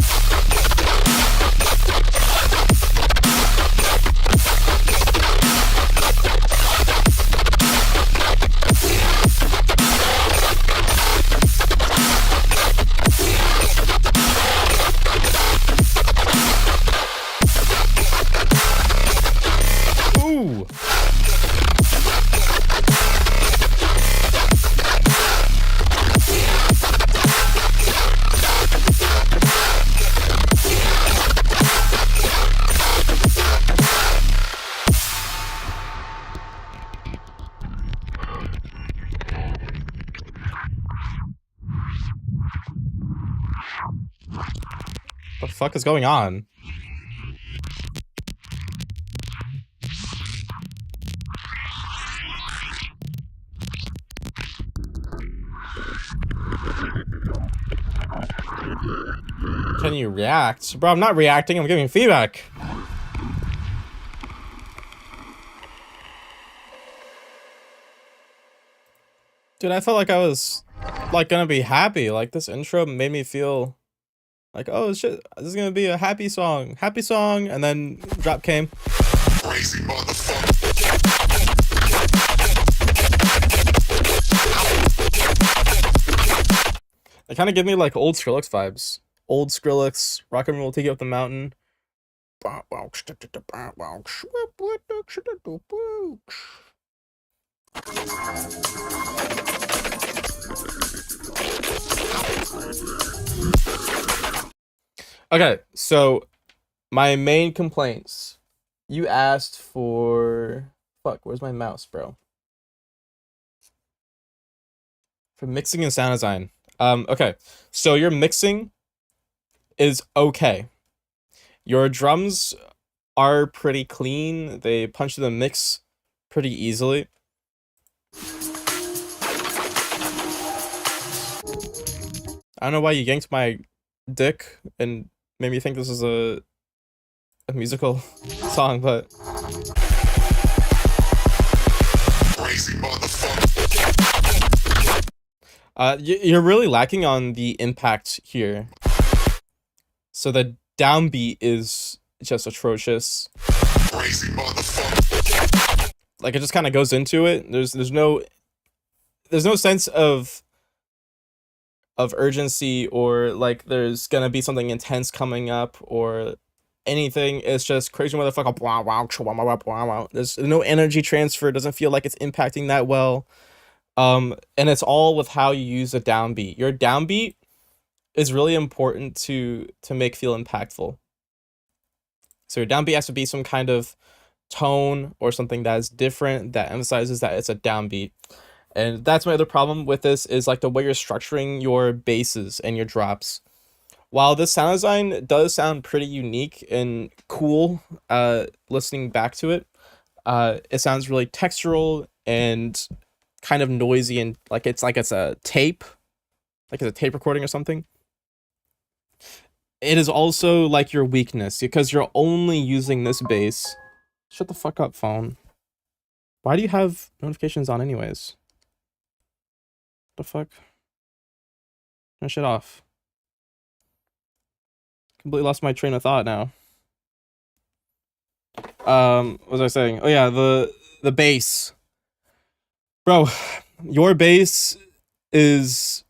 Ooh. What the fuck is going on? Can you react? Bro, I'm not reacting, I'm giving feedback. Dude, I felt like I was like gonna be happy. Like this intro made me feel like, oh shit, this is gonna be a happy song, and then drop came. Crazy motherfucker. It kind of gave me like old Skrillex vibes. Old Skrillex, rock and roll, take you up the mountain. Okay, so my main complaints. You asked for fuck, where's my mouse, bro? For mixing and sound design. Okay. So your mixing is okay. Your drums are pretty clean. They punch through the mix pretty easily. I don't know why you yanked my dick and made me think this is a a musical song, but Crazy motherfucker. you're really lacking on the impact here. So the downbeat is just atrocious. Crazy motherfucker. Like it just kind of goes into it. There's no sense of urgency, or like there's gonna be something intense coming up or anything. It's just crazy motherfucker. Blah, blah, blah, blah, blah, blah. There's no energy transfer. It doesn't feel like it's impacting that well. And it's all with how you use a downbeat. Your downbeat is really important to make feel impactful. So your downbeat has to be some kind of tone or something that is different, that emphasizes that it's a downbeat. And that's my other problem with this, is like the way you're structuring your basses and your drops. While this sound design does sound pretty unique and cool, listening back to it, it sounds really textural and kind of noisy, and like it's a tape, like it's a tape recording or something. It is also like your weakness, because you're only using this bass. Shut the fuck up, phone. Why do you have notifications on anyways? The fuck? Turn shit off. Completely lost my train of thought now. What was I saying? Oh yeah, the bass. Bro, your bass is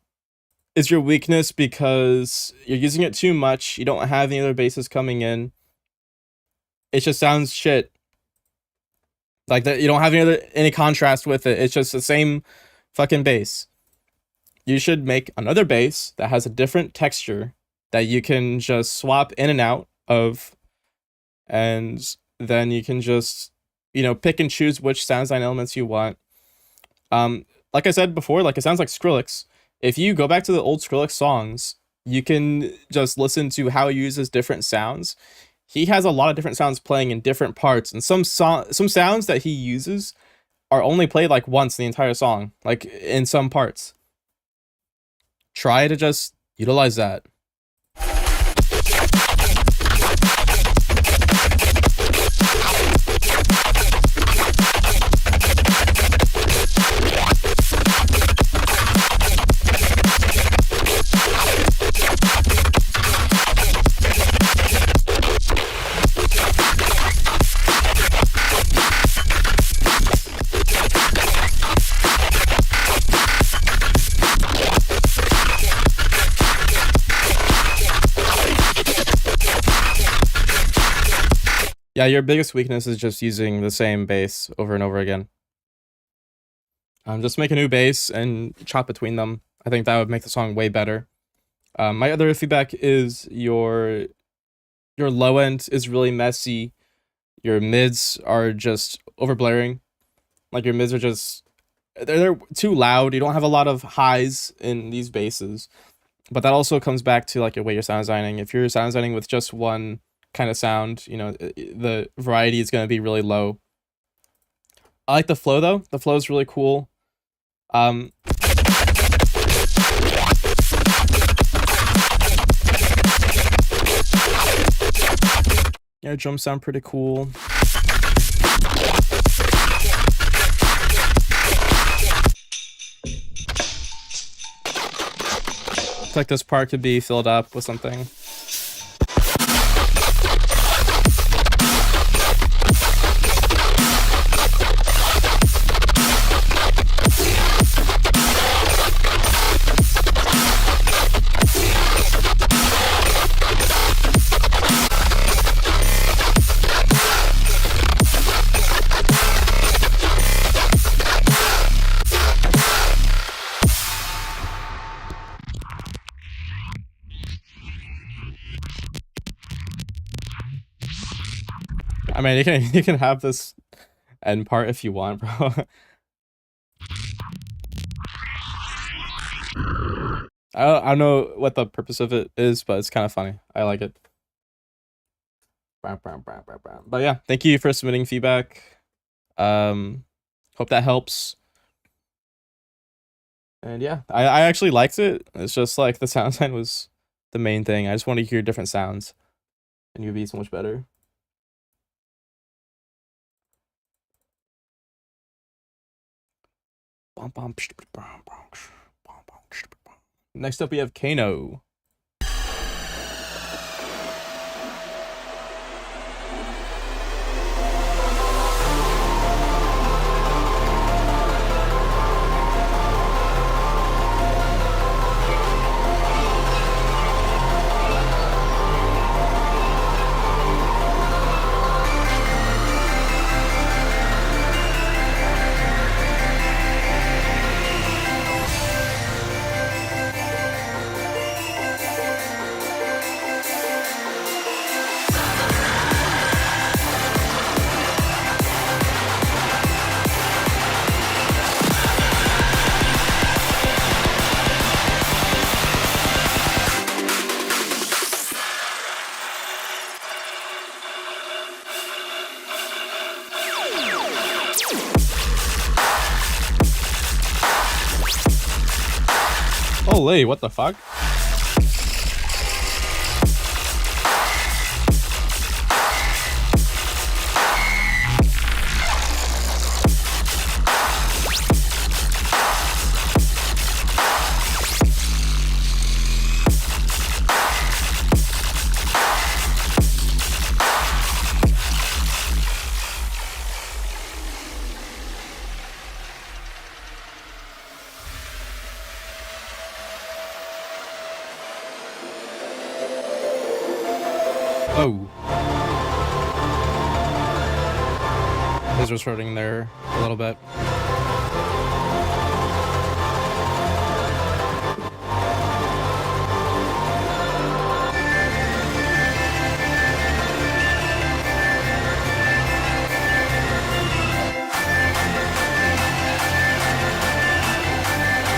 your weakness because you're using it too much. You don't have any other basses coming in. It just sounds shit. Like that, you don't have any contrast with it. It's just the same fucking bass. You should make another bass that has a different texture that you can just swap in and out of, and then you can just, pick and choose which sound design elements you want. Like I said before, like it sounds like Skrillex. If you go back to the old Skrillex songs, you can just listen to how he uses different sounds. He has a lot of different sounds playing in different parts, and some sounds that he uses are only played like once in the entire song, like in some parts. Try to just utilize that. Yeah, your biggest weakness is just using the same bass over and over again. Just make a new bass and chop between them. I think that would make the song way better. My other feedback is your low end is really messy. Your mids are just overblaring. Like your mids are just they're too loud. You don't have a lot of highs in these basses. But that also comes back to like your way you're sound designing. If you're sound designing with just one kind of sound, the variety is going to be really low. I like the flow though. The flow is really cool. Yeah, drums sound pretty cool. It's like this part could be filled up with something. I mean, you can have this end part if you want, bro. I don't know what the purpose of it is, but it's kind of funny. I like it. But yeah, thank you for submitting feedback. Hope that helps. And yeah, I actually liked it. It's just like the sound design was the main thing. I just want to hear different sounds, and you'd be so much better. Next up, we have Kano. Holy, what the fuck? Oh. Is resorting there a little bit.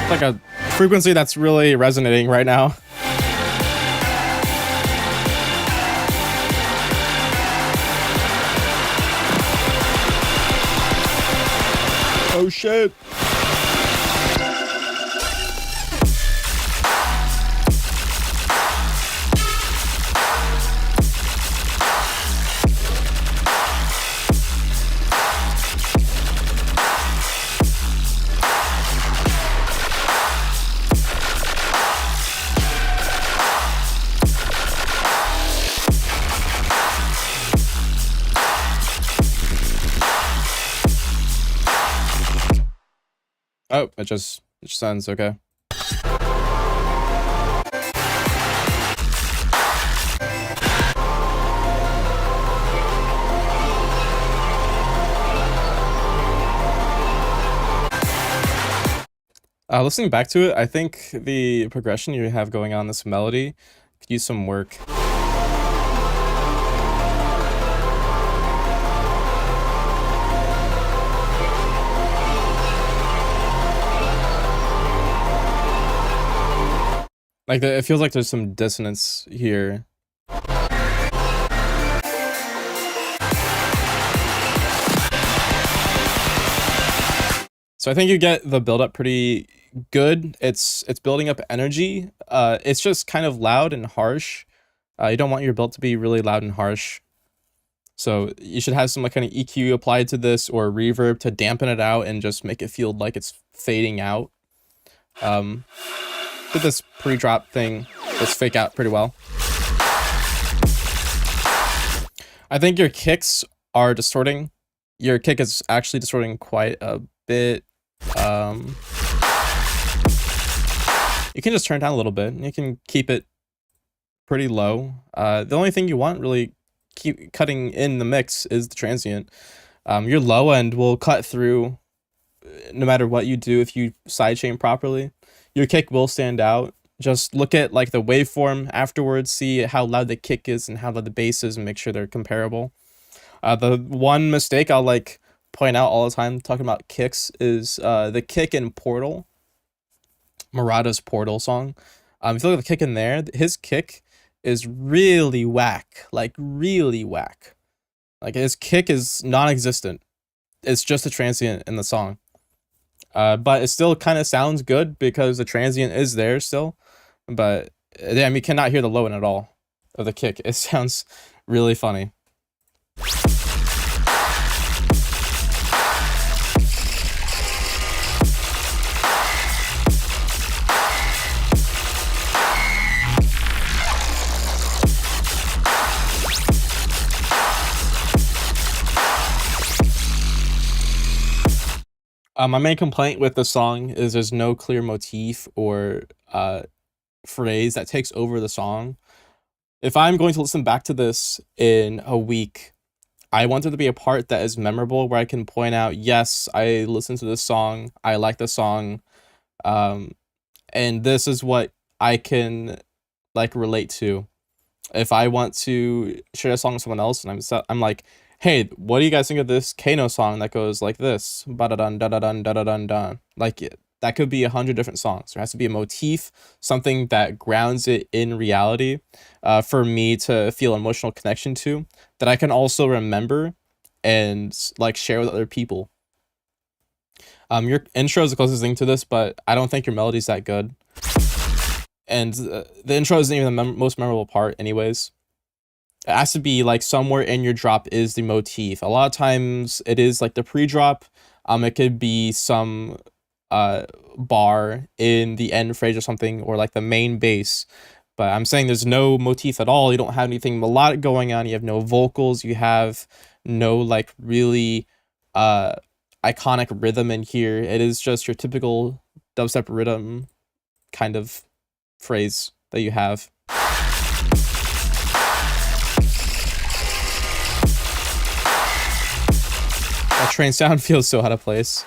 It's like a frequency that's really resonating right now. Oh shit. Oh, it just sounds okay. Listening back to it, I think the progression you have going on this melody could use some work. Like, it feels like there's some dissonance here. So I think you get the build-up pretty good. It's building up energy. It's just kind of loud and harsh. You don't want your build to be really loud and harsh. So you should have some like kind of EQ applied to this or reverb to dampen it out and just make it feel like it's fading out. Did this pre-drop thing, this fake out pretty well. I think your kicks are distorting. Your kick is actually distorting quite a bit. You can just turn it down a little bit. You can keep it pretty low. The only thing you want really keep cutting in the mix is the transient. Your low end will cut through no matter what you do if you sidechain properly. Your kick will stand out. Just look at like the waveform afterwards, see how loud the kick is and how loud the bass is and make sure they're comparable. The one mistake I'll like point out all the time talking about kicks is the kick in Portal, Murata's Portal song. If you look at the kick in there, his kick is really whack, like really whack. Like his kick is non-existent. It's just a transient in the song. But it still kind of sounds good because the transient is there still. But damn, you cannot hear the low end at all of the kick. It sounds really funny. My main complaint with the song is there's no clear motif or phrase that takes over the song. If I'm going to listen back to this in a week, I want there to be a part that is memorable where I can point out, yes, I listened to this song, I like the song, and this is what I can like relate to. If I want to share a song with someone else and I'm like, hey, what do you guys think of this Kano song that goes like this? Ba-da-dun, da-da-dun, da-da-dun, dun. Like, that could be 100 different songs. There has to be a motif, something that grounds it in reality, for me to feel emotional connection to, that I can also remember and like share with other people. Your intro is the closest thing to this, but I don't think your melody's that good. And the intro isn't even the most memorable part anyways. It has to be like somewhere in your drop is the motif. A lot of times it is like the pre-drop. It could be some bar in the end phrase or something, or like the main bass. But I'm saying there's no motif at all. You don't have anything melodic going on. You have no vocals. You have no like really iconic rhythm in here. It is just your typical dubstep rhythm kind of phrase that you have. That train sound feels so out of place.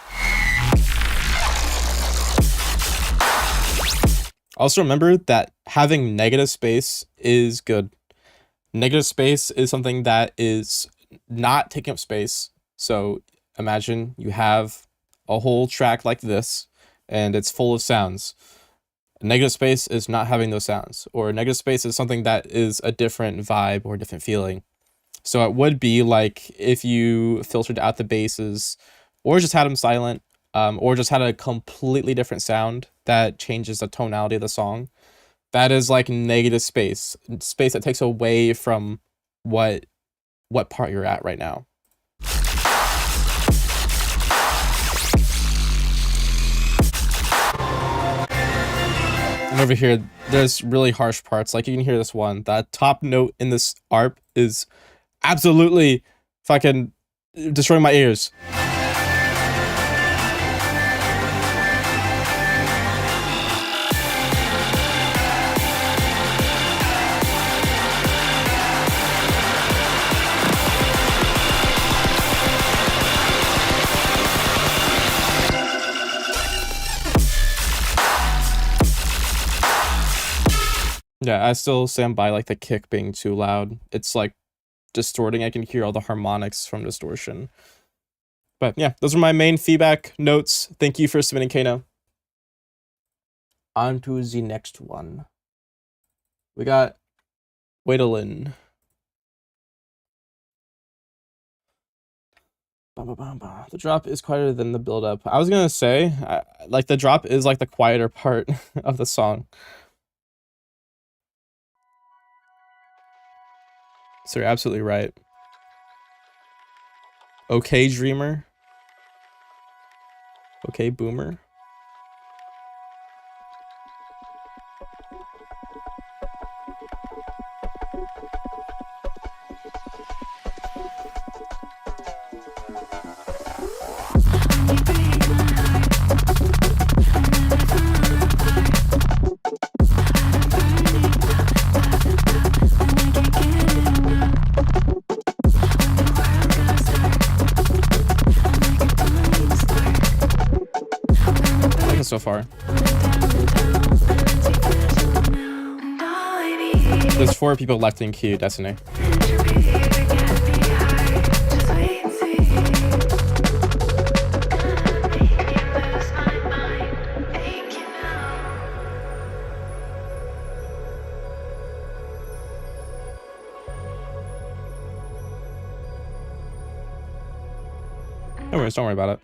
Also remember that having negative space is good. Negative space is something that is not taking up space. So imagine you have a whole track like this and it's full of sounds. Negative space is not having those sounds, or negative space is something that is a different vibe or different feeling. So it would be like if you filtered out the basses, or just had them silent, or just had a completely different sound that changes the tonality of the song. That is like negative space that takes away from what part you're at right now. And over here, there's really harsh parts. Like you can hear this one. That top note in this ARP is absolutely fucking destroying my ears. Yeah, I still stand by like the kick being too loud. It's like distorting. I can hear all the harmonics from distortion. But yeah, those are my main feedback notes. Thank you for submitting, Kano. On to the next one. We got Wadelin. The drop is quieter than the build up. I was gonna say, like the drop is like the quieter part of the song. So you're absolutely right. Okay, Dreamer. Okay, Boomer. So far. There's 4 people left in queue, Destiny. No worries, don't worry about it.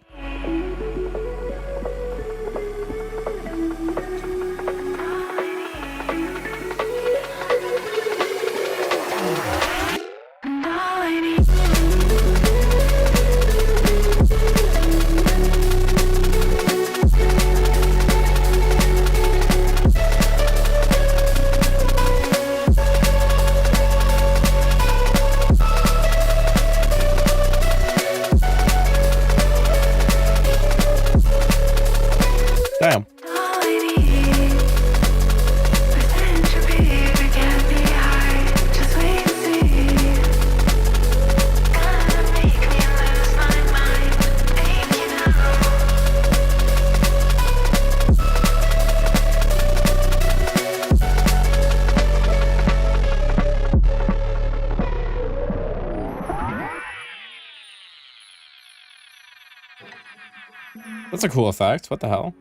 That's a cool effect. What the hell?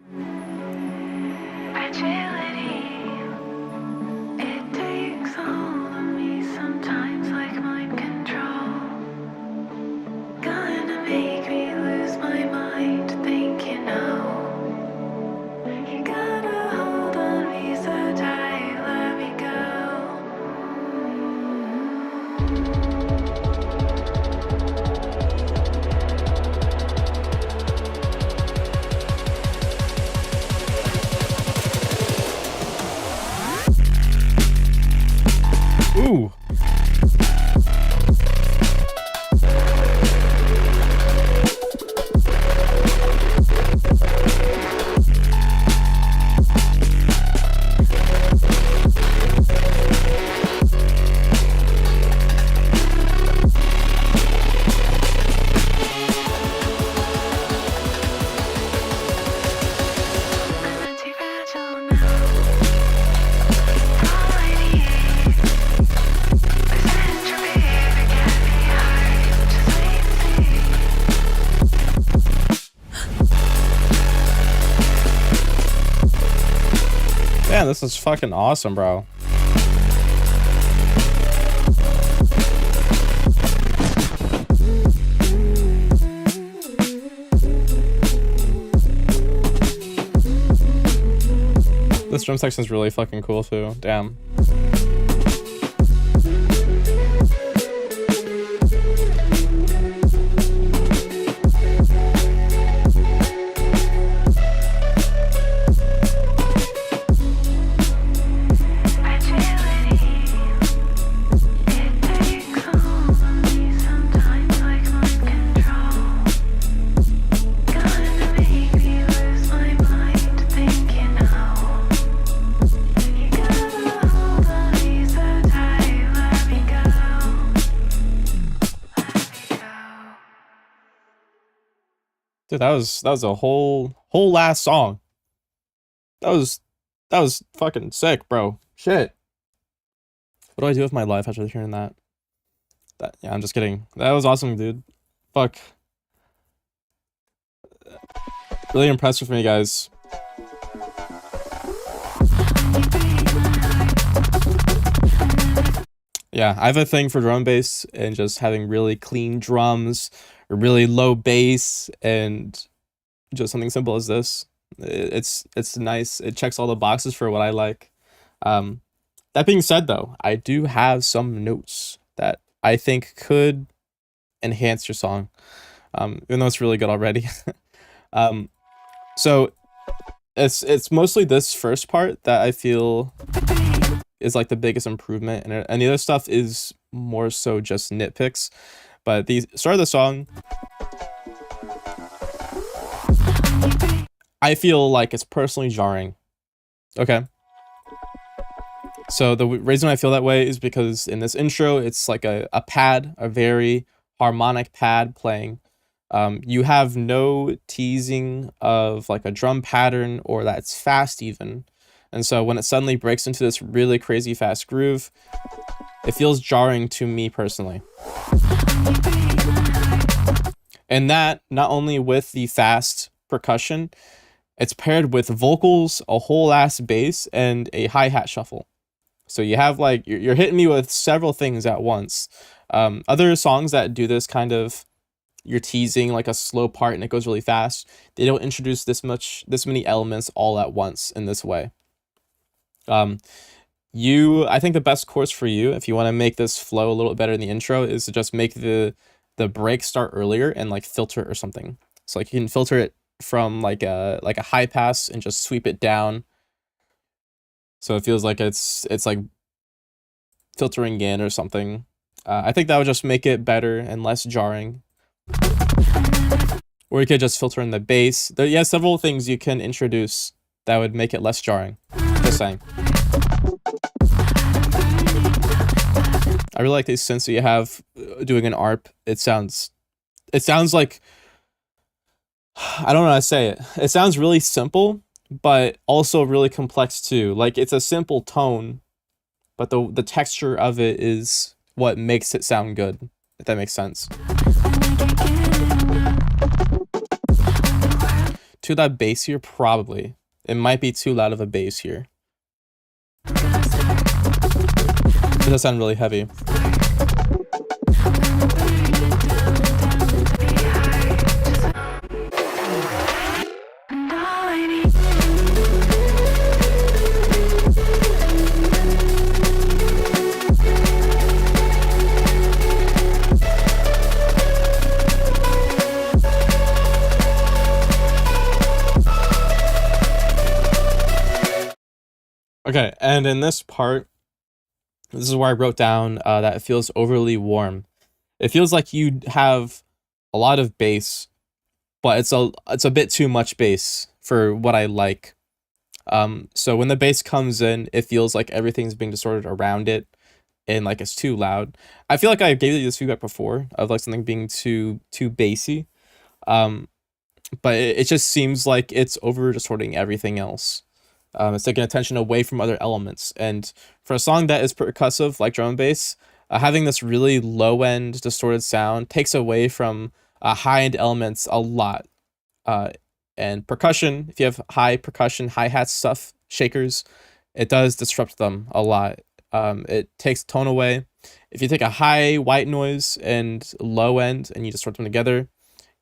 Fragility, it takes hold of me sometimes like mind control. Gonna make me lose my mind, think you know. You gotta hold on me so tight, let me go. Ooh. I'm anti-fragile now. All I need is entropy to get me hard. Just wait and see. Yeah, this is fucking awesome, bro. This drum section is really fucking cool too. Damn. Fragility, it takes hold of me sometimes like mind control. Gonna make me lose my mind, think you know. You gotta hold on me so tight, let me go. Let me go. Dude, that was a whole last song. That was fucking sick, bro. Shit. What do I do with my life after hearing that? Yeah, I'm just kidding. That was awesome, dude. Fuck. Really impressed with me, guys. Yeah, I have a thing for drum and bass and just having really clean drums, or really low bass, and just something simple as this. It's nice. It checks all the boxes for what I like. That being said, though, I do have some notes that I think could enhance your song, even though it's really good already. So it's mostly this first part that I feel is like the biggest improvement, and the other stuff is more so just nitpicks. But the start of the song, I feel like it's personally jarring. Okay. So the reason I feel that way is because in this intro, it's like a pad, a very harmonic pad playing. You have no teasing of like a drum pattern or that it's fast even. And so when it suddenly breaks into this really crazy fast groove, it feels jarring to me personally. And that, not only with the fast percussion, it's paired with vocals, a whole ass bass, and a hi-hat shuffle. So you have like, you're hitting me with several things at once. Other songs that do this kind of, you're teasing like a slow part and it goes really fast, they don't introduce this many elements all at once in this way. I think the best course for you, if you want to make this flow a little bit better in the intro, is to just make the break start earlier and like filter it or something. So like you can filter it from like a high pass and just sweep it down, so it feels like it's like filtering in or something. I think that would just make it better and less jarring. Or you could just filter in the bass. There several things you can introduce that would make it less jarring. Just saying. I really like these synths that you have doing an ARP. It sounds like, I don't know how to say it. It sounds really simple, but also really complex too. Like it's a simple tone, but the texture of it is what makes it sound good, if that makes sense. too loud bass here? Probably. It might be too loud of a bass here. It does sound really heavy. Okay, and in this part, this is where I wrote down that it feels overly warm. It feels like you have a lot of bass, but it's a bit too much bass for what I like. So when the bass comes in, it feels like everything's being distorted around it, and like it's too loud. I feel like I gave you this feedback before of like something being too bassy, but it just seems like it's over distorting everything else. It's taking attention away from other elements, and for a song that is percussive like drum and bass, having this really low end distorted sound takes away from high end elements a lot. And percussion, if you have high percussion, hi-hats, stuff, shakers, it does disrupt them a lot. It takes tone away. If you take a high white noise and low end and you distort them together,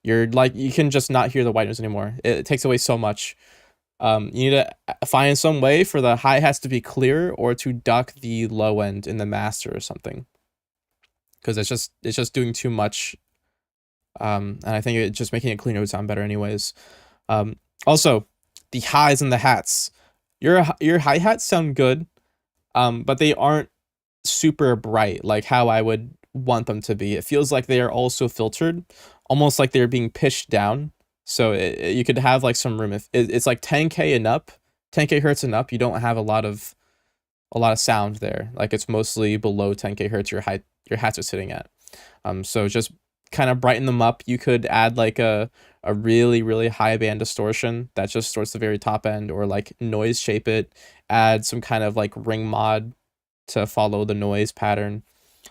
you can just not hear the white noise anymore. It takes away so much. You need to find some way for the hi-hats to be clear or to duck the low end in the master or something, because it's just doing too much. And I think it's just making it cleaner would sound better anyways. Also, the highs and the hats. Your hi-hats sound good, but they aren't super bright like how I would want them to be. It feels like they are also filtered, almost like they're being pitched down. So you could have like some room if it's like 10K and up, 10K hertz and up. You don't have a lot of sound there. Like it's mostly below 10K hertz. Your hats are sitting at. So just kind of brighten them up. You could add like a really high band distortion that just distorts the very top end, or like noise shape it. Add some kind of like ring mod to follow the noise pattern.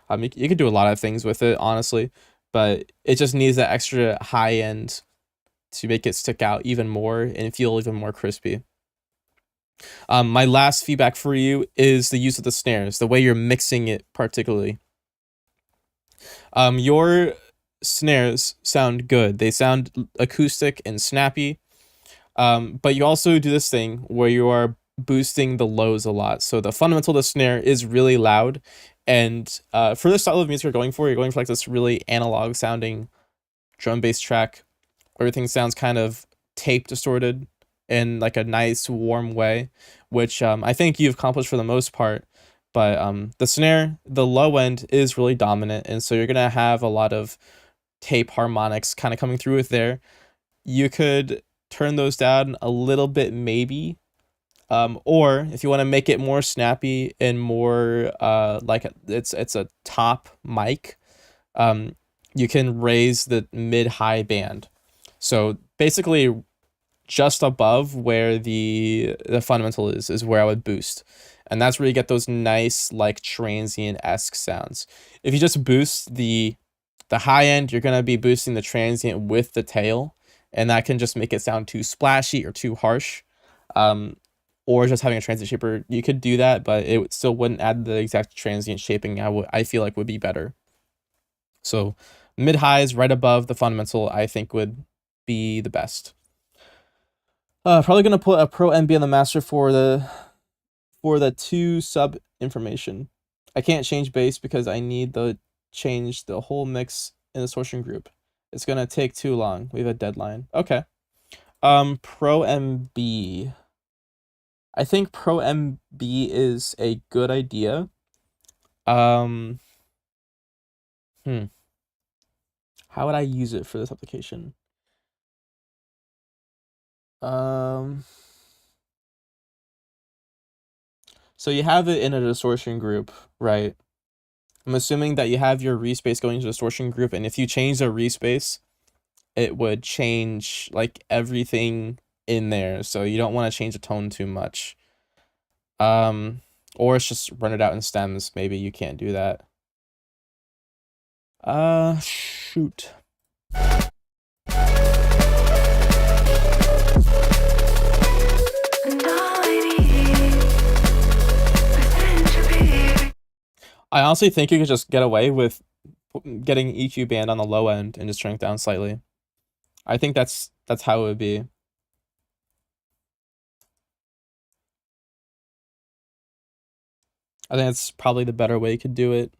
You could do a lot of things with it, honestly, but it just needs that extra high end to make it stick out even more and feel even more crispy. My last feedback for you is the use of the snares, the way you're mixing it particularly. Your snares sound good. They sound acoustic and snappy, but you also do this thing where you are boosting the lows a lot. So the fundamental of the snare is really loud, and for the style of music you're going for like this really analog sounding drum bass track. Everything sounds kind of tape distorted in like a nice warm way, which I think you've accomplished for the most part. But the snare, the low end is really dominant, and so you're gonna have a lot of tape harmonics kind of coming through with there. You could turn those down a little bit maybe, or if you want to make it more snappy and more like it's a top mic, you can raise the mid-high band. So basically just above where the fundamental is where I would boost. And that's where you get those nice like transient-esque sounds. If you just boost the high end, you're going to be boosting the transient with the tail, and that can just make it sound too splashy or too harsh. Or just having a transient shaper, you could do that, but it still wouldn't add the exact transient shaping I feel like would be better. So mid-highs right above the fundamental, I think would be the best. Probably gonna put a Pro MB on the master for the 2 sub information. I can't change bass because I need to change the whole mix in the distortion group. It's gonna take too long. We have a deadline. Okay. Pro MB. I think Pro MB is a good idea. How would I use it for this application? So you have it in a distortion group, right? I'm assuming that you have your respace going to distortion group, and if you change the respace, it would change like everything in there. So you don't want to change the tone too much. Or it's just run it out in stems. Maybe you can't do that. Shoot. I honestly think you could just get away with getting EQ band on the low end and just turning it down slightly. I think that's how it would be. I think that's probably the better way you could do it,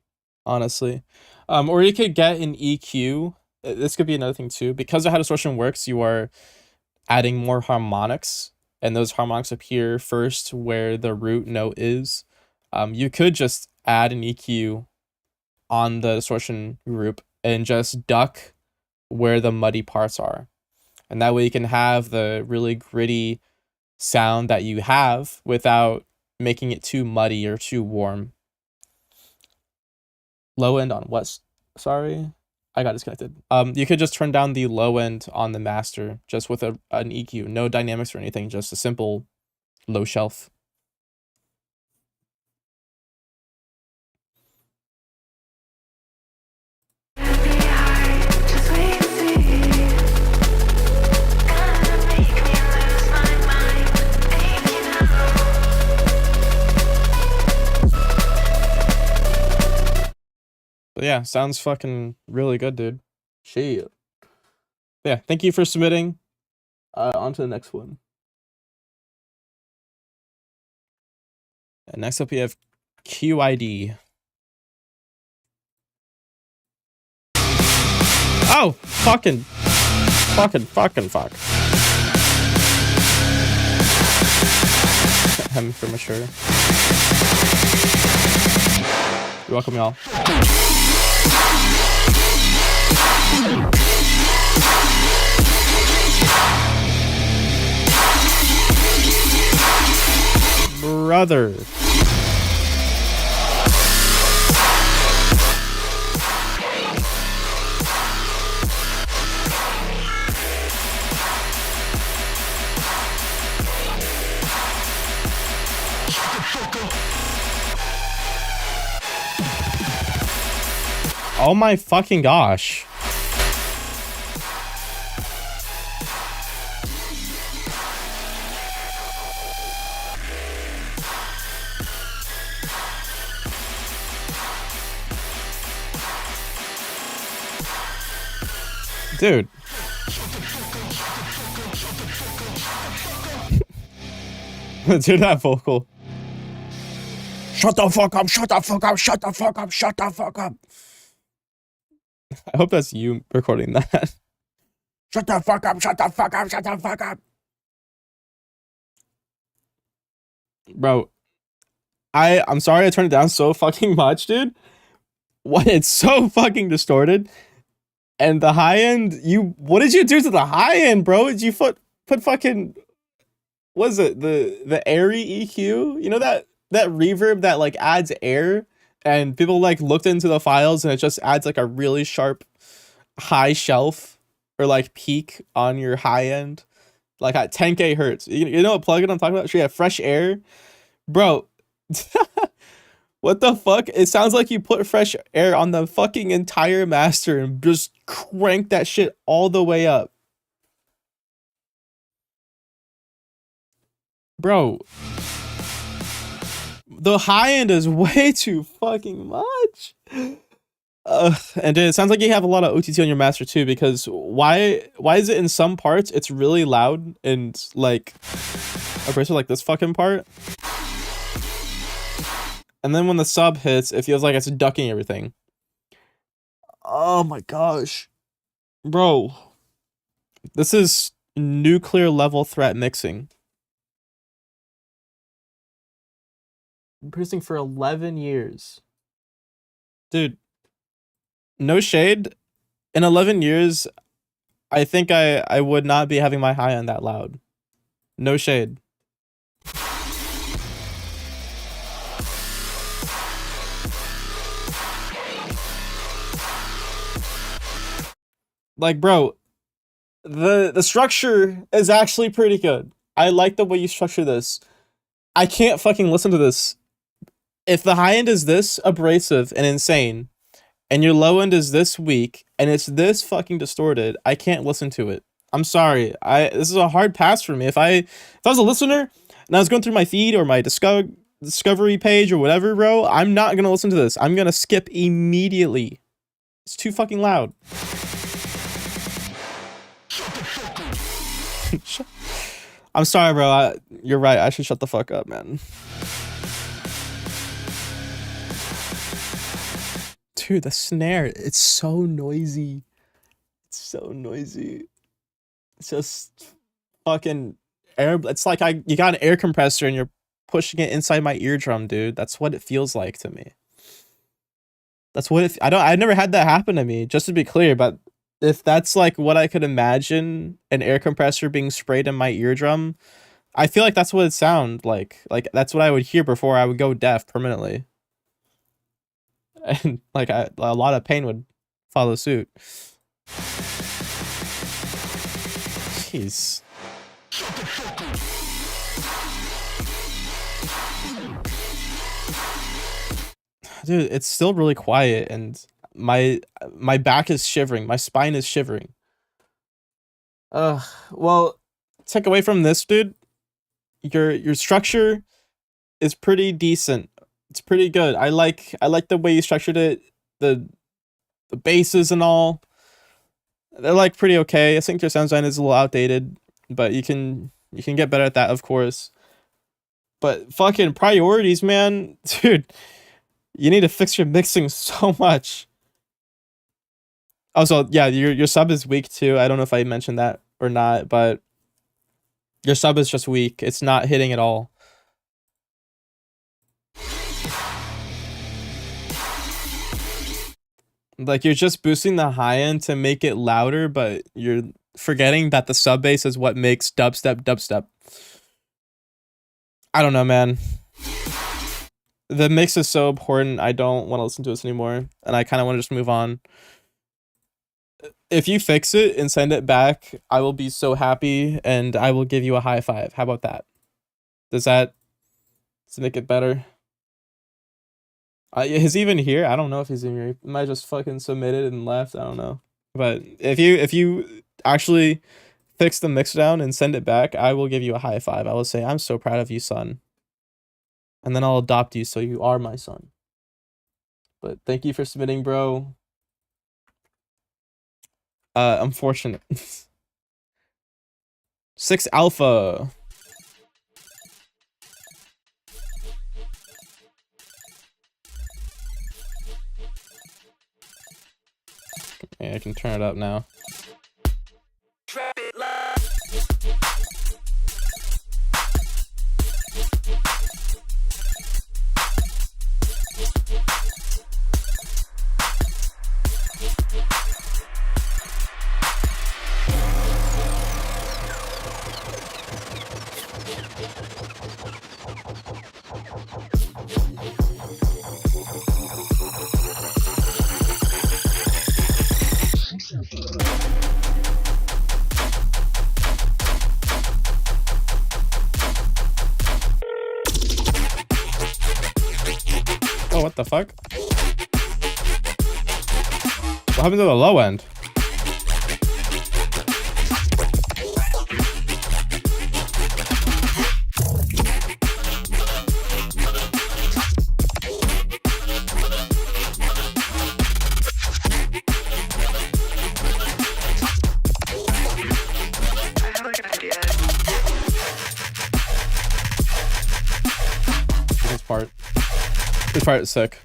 honestly. Or you could get an EQ. This could be another thing too. Because of how distortion works, you are adding more harmonics, and those harmonics appear first where the root note is. You could just add an EQ on the distortion group and just duck where the muddy parts are. And that way you can have the really gritty sound that you have without making it too muddy or too warm. Low end on what? Sorry, I got disconnected. You could just turn down the low end on the master just with an EQ, no dynamics or anything, just a simple low shelf. Just wait and see. Gonna make me lose my mind. Ain't you know? But yeah, sounds fucking really good, dude. Shit. Yeah, thank you for submitting. On to the next one. And next up we have QID. Oh, fuck. I'm for sure. You're welcome, y'all. Brother. Oh my fucking gosh. Dude. Do that vocal. Shut the fuck up, shut the fuck up, shut the fuck up, shut the fuck up. I hope that's you recording that. Shut the fuck up, shut the fuck up, shut the fuck up. Bro, I'm sorry I turned it down so fucking much, dude. What? It's so fucking distorted. And the high end, what did you do to the high end, bro? Did you put fucking, what is it? The airy EQ? You know that reverb that like adds air? And people like looked into the files and it just adds like a really sharp high shelf or like peak on your high end, like at 10K hertz. You know what plugin I'm talking about? Should you have fresh air? Bro, what the fuck? It sounds like you put fresh air on the fucking entire master and just crank that shit all the way up. Bro, the high end is way too fucking much. And it sounds like you have a lot of OTT on your master too, because why is it in some parts it's really loud and like abrasive, like this fucking part, and then when the sub hits it feels like it's ducking everything. Oh my gosh, bro, this is nuclear level threat mixing. I'm producing for 11 years, dude. No shade, in 11 years, I think I would not be having my high end that loud. No shade. Like, bro, the structure is actually pretty good. I like the way you structure this. I can't fucking listen to this. If the high end is this abrasive and insane, and your low end is this weak, and it's this fucking distorted, I can't listen to it. I'm sorry. This is a hard pass for me. If I was a listener and I was going through my feed or my discovery page or whatever, bro, I'm not gonna listen to this. I'm gonna skip immediately. It's too fucking loud. I'm sorry, bro. You're right. I should shut the fuck up, man. Dude, the snare, it's so noisy. It's so noisy. It's just fucking air. It's like you got an air compressor and you're pushing it inside my eardrum, dude. That's what it feels like to me. That's what I've never had that happen to me, just to be clear, but if that's like what I could imagine an air compressor being sprayed in my eardrum, I feel like that's what it sounds like. Like that's what I would hear before I would go deaf permanently. And like a lot of pain would follow suit. Jeez. Dude, it's still really quiet and my back is shivering. My spine is shivering. Well, take away from this, dude. Your structure is pretty decent. It's pretty good. I like the way you structured it. The basses and all. They're like pretty okay. I think your sound design is a little outdated, but you can get better at that, of course. But fucking priorities, man. Dude, you need to fix your mixing so much. Also, yeah, your sub is weak too. I don't know if I mentioned that or not, but your sub is just weak. It's not hitting at all. Like you're just boosting the high end to make it louder, but you're forgetting that the sub bass is what makes dubstep. I don't know, man. The mix is so important. I don't want to listen to this anymore, and I kind of want to just move on. If you fix it and send it back, I will be so happy, and I will give you a high five. How about that? Does it make it better? Is he even here? I don't know if he's in here. He might just fucking submitted and left. I don't know. But if you actually fix the mix down and send it back, I will give you a high five. I will say, I'm so proud of you, son. And then I'll adopt you so you are my son. But thank you for submitting, bro. Unfortunate. 6 Alpha. Yeah, I can turn it up now. Oh, what the fuck? What happened to the low end? I have like an idea. This part is sick.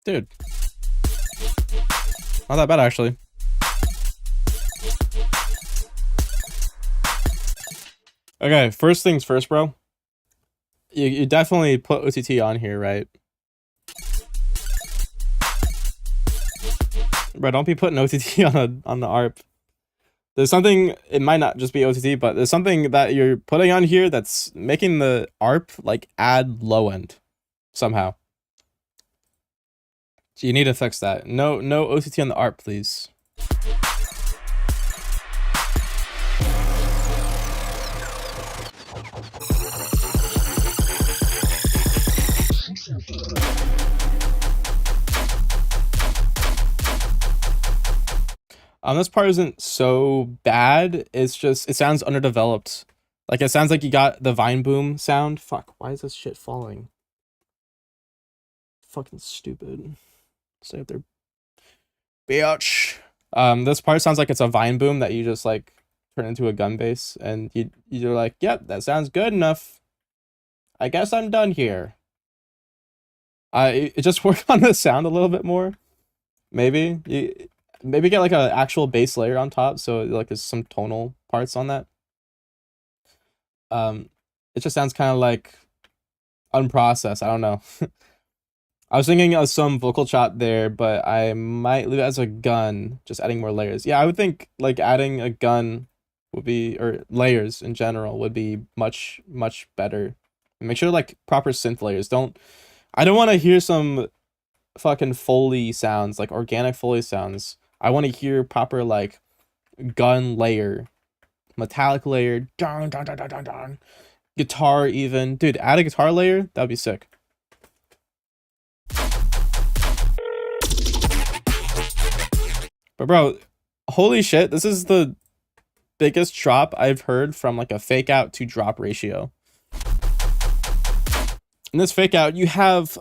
Dude. Not that bad, actually. Okay, first things first, bro. You definitely put OTT on here, right? Bro, don't be putting OTT on the ARP. There's something, it might not just be OTT, but there's something that you're putting on here that's making the ARP like add low end somehow. You need to fix that. No OCT on the art, please. This part isn't so bad. It's just, it sounds underdeveloped. Like, it sounds like you got the Vine Boom sound. Fuck, why is this shit falling? Fucking stupid. Stay up there. Bitch. This part sounds like it's a Vine Boom that you just, like, turn into a gun base. And you're like, yep, that sounds good enough. I guess I'm done here. It just work on the sound a little bit more. Maybe. Maybe get like an actual bass layer on top, so like there's some tonal parts on that. It just sounds kind of like unprocessed. I don't know. I was thinking of some vocal chop there, but I might leave it as a gun, just adding more layers. Yeah, I would think like adding a gun would be, or layers in general would be much better. Make sure like proper synth layers. I don't want to hear some fucking Foley sounds, like organic Foley sounds. I want to hear proper like gun layer, metallic layer, dun, dun, dun, dun, dun, dun. Guitar even. Dude, add a guitar layer, that'd be sick. But bro, holy shit, this is the biggest drop I've heard from like a fake out to drop ratio. In this fake out, you have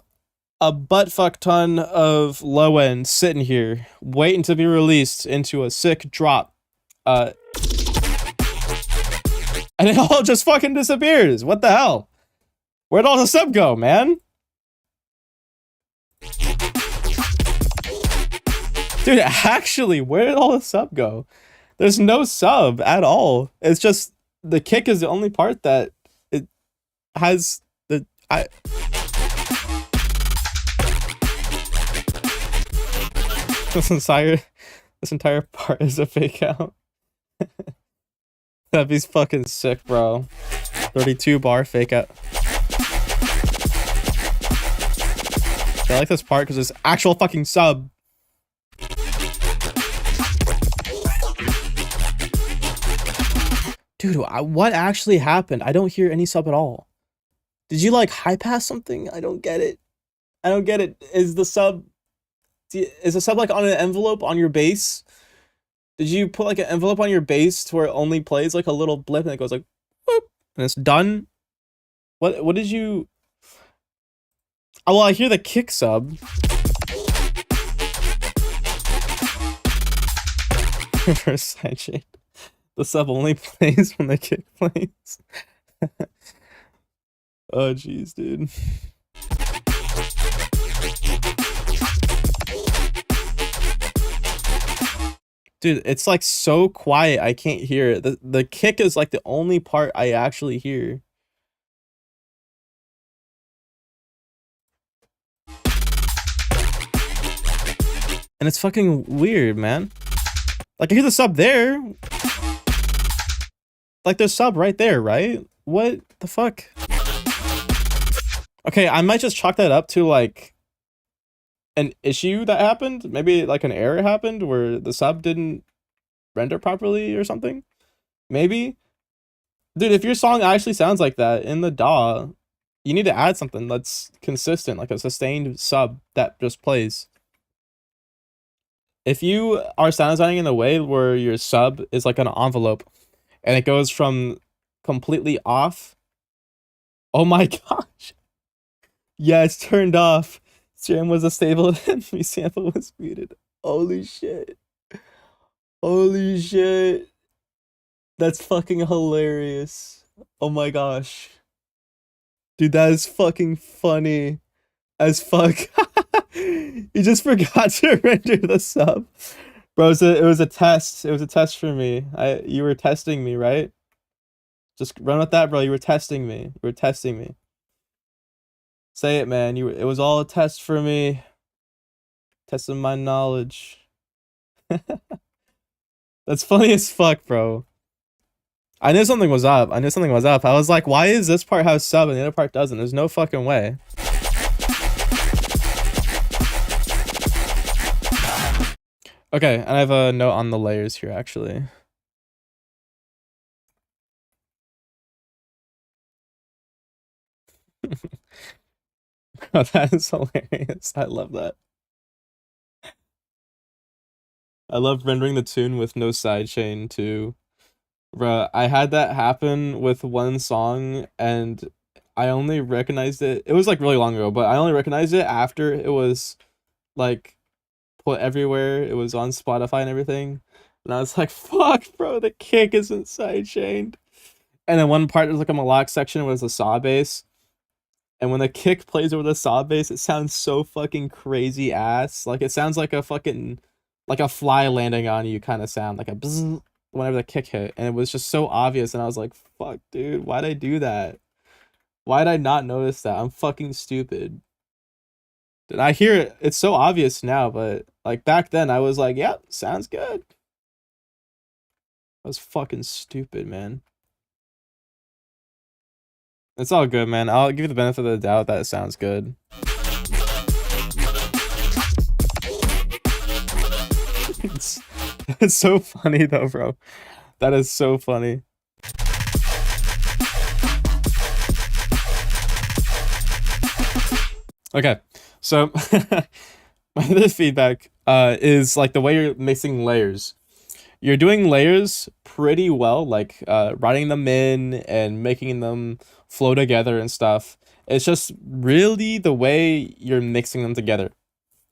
a buttfuck ton of low end sitting here, waiting to be released into a sick drop. And it all just fucking disappears. What the hell? Where'd all the sub go, man? Dude, actually, where did all the sub go? There's no sub at all. It's just the kick is the only part that it has the this entire part is a fake out. That'd be fucking sick, bro. 32 bar fake out. I like this part because it's actual fucking sub. Dude, what actually happened? I don't hear any sub at all. Did you like high pass something? I don't get it. I don't get it. Is the sub like on an envelope on your bass? Did you put like an envelope on your bass to where it only plays like a little blip and it goes like whoop and it's done? What did you? Oh, well, I hear the kick sub. Reverse side chain. The sub only plays when the kick plays. Oh jeez, dude. Dude, it's like so quiet I can't hear it. The kick is like the only part I actually hear. And it's fucking weird, man. Like I hear the sub there. Like there's sub right there, right? What the fuck? Okay, I might just chalk that up to like an issue that happened. Maybe like an error happened where the sub didn't render properly or something. Maybe. Dude, if your song actually sounds like that in the DAW, you need to add something that's consistent, like a sustained sub that just plays. If you are sound designing in a way where your sub is like an envelope and it goes from completely off, oh my gosh. Yeah, it's turned off. Stream was a stable and my sample was muted. Holy shit. Holy shit. That's fucking hilarious. Oh my gosh. Dude, that is fucking funny as fuck. You just forgot to render the sub. Bro, it was a test. It was a test for me. You were testing me, right? Just run with that, bro. You were testing me. You were testing me. Say it, man. It was all a test for me. Testing my knowledge. That's funny as fuck, bro. I knew something was up. I was like, why is this part have sub and the other part doesn't? There's no fucking way. Okay, and I have a note on the layers here actually. Oh, that is hilarious. I love that. I love rendering the tune with no sidechain too. Bruh, I had that happen with one song and I only recognized it. It was like really long ago, but I only recognized it after it was like put everywhere. It was on Spotify and everything. And I was like, fuck, bro, the kick isn't sidechained. And then one part there's like a melodic section was a saw bass. And when the kick plays over the saw bass, it sounds so fucking crazy ass. Like it sounds like a fucking like a fly landing on you kind of sound, like a bzzz whenever the kick hit. And it was just so obvious and I was like, fuck, dude, why'd I do that? Why'd I not notice that? I'm fucking stupid. And I hear it, it's so obvious now, but like back then I was like, yep, sounds good. I was fucking stupid, man. It's all good, man. I'll give you the benefit of the doubt that it sounds good. it's, it's so funny though, bro. That is so funny. Okay, so my other feedback is like the way you're mixing layers. You're doing layers pretty well, like writing them in and making them flow together and stuff. It's just really the way you're mixing them together.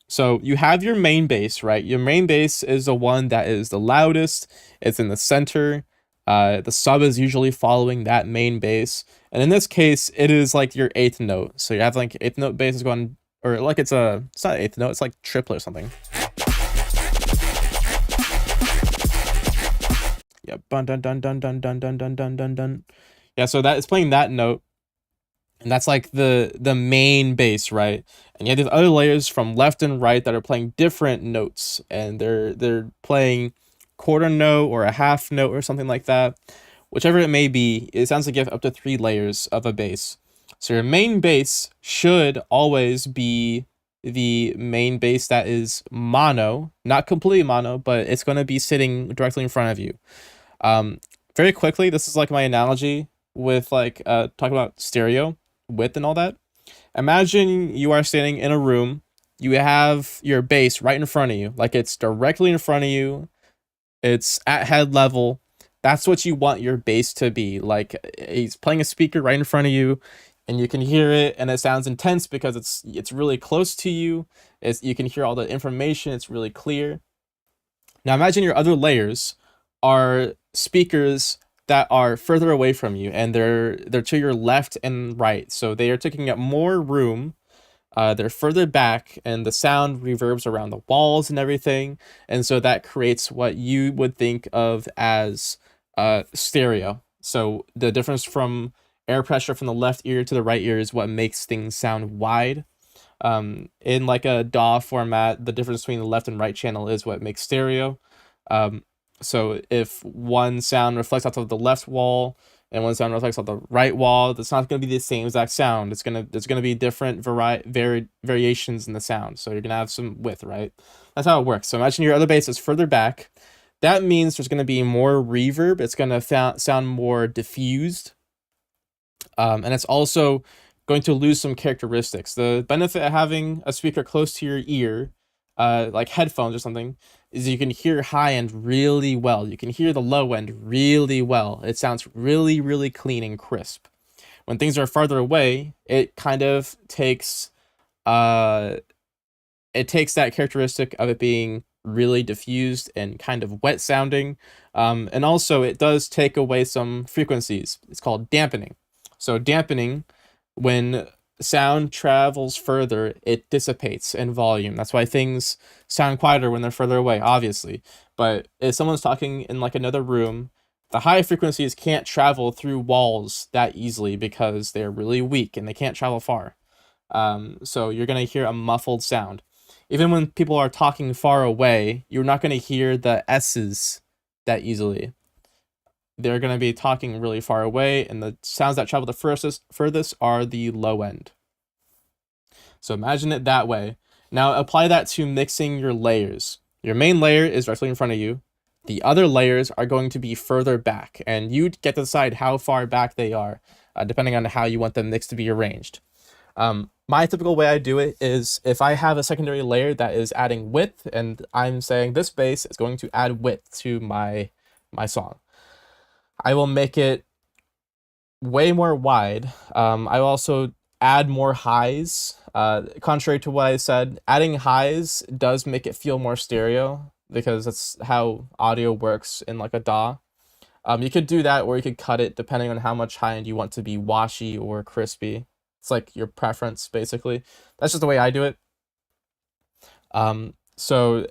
So you have your main bass, right? Your main bass is the one that is the loudest. It's in the center. The sub is usually following that main bass. And in this case, it is like your eighth note. So you have like eighth note bass is going, or like it's not eighth note, it's like triplet or something. Yeah, dun dun dun dun dun dun dun dun dun dun dun. Yeah, so that is playing that note. And that's like the main bass, right? And you have these other layers from left and right that are playing different notes, and they're playing quarter note or a half note or something like that. Whichever it may be, it sounds like you have up to 3 layers of a bass. So your main bass should always be the main bass that is mono, not completely mono, but it's going to be sitting directly in front of you. Very quickly, this is like my analogy with like talking about stereo width and all that. Imagine you are standing in a room, you have your bass right in front of you, like it's directly in front of you, it's at head level. That's what you want your bass to be. Like he's playing a speaker right in front of you and you can hear it and it sounds intense because it's really close to you. You can hear all the information, it's really clear. Now imagine your other layers are speakers that are further away from you and they're to your left and right, so they are taking up more room. They're further back and the sound reverbs around the walls and everything, and so that creates what you would think of as stereo. So the difference from air pressure from the left ear to the right ear is what makes things sound wide. In like a DAW format, the difference between the left and right channel is what makes stereo. So if one sound reflects off of the left wall and one sound reflects off the right wall, that's not going to be the same exact sound. There's gonna be different variations in the sound. So you're gonna have some width, right? That's how it works. So imagine your other bass is further back. That means there's gonna be more reverb. It's gonna sound more diffused, and it's also going to lose some characteristics. The benefit of having a speaker close to your ear, like headphones or something, is you can hear high end really well. You can hear the low end really well. It sounds really, really clean and crisp. When things are farther away, it kind of takes that characteristic of it being really diffused and kind of wet sounding. And also it does take away some frequencies. It's called dampening. So dampening, when sound travels further, it dissipates in volume. That's why things sound quieter when they're further away, obviously. But if someone's talking in like another room, the high frequencies can't travel through walls that easily because they're really weak and they can't travel far. So you're going to hear a muffled sound. Even when people are talking far away, you're not going to hear the S's that easily. They're going to be talking really far away, and the sounds that travel the furthest are the low end. So imagine it that way. Now apply that to mixing your layers. Your main layer is directly in front of you. The other layers are going to be further back, and you get to decide how far back they are, depending on how you want the mix to be arranged. My typical way I do it is if I have a secondary layer that is adding width, and I'm saying this bass is going to add width to my song, I will make it way more wide. I will also add more highs. Contrary to what I said, adding highs does make it feel more stereo because that's how audio works in like a DAW. You could do that, or you could cut it depending on how much high end you want to be washy or crispy. It's like your preference, basically. That's just the way I do it. So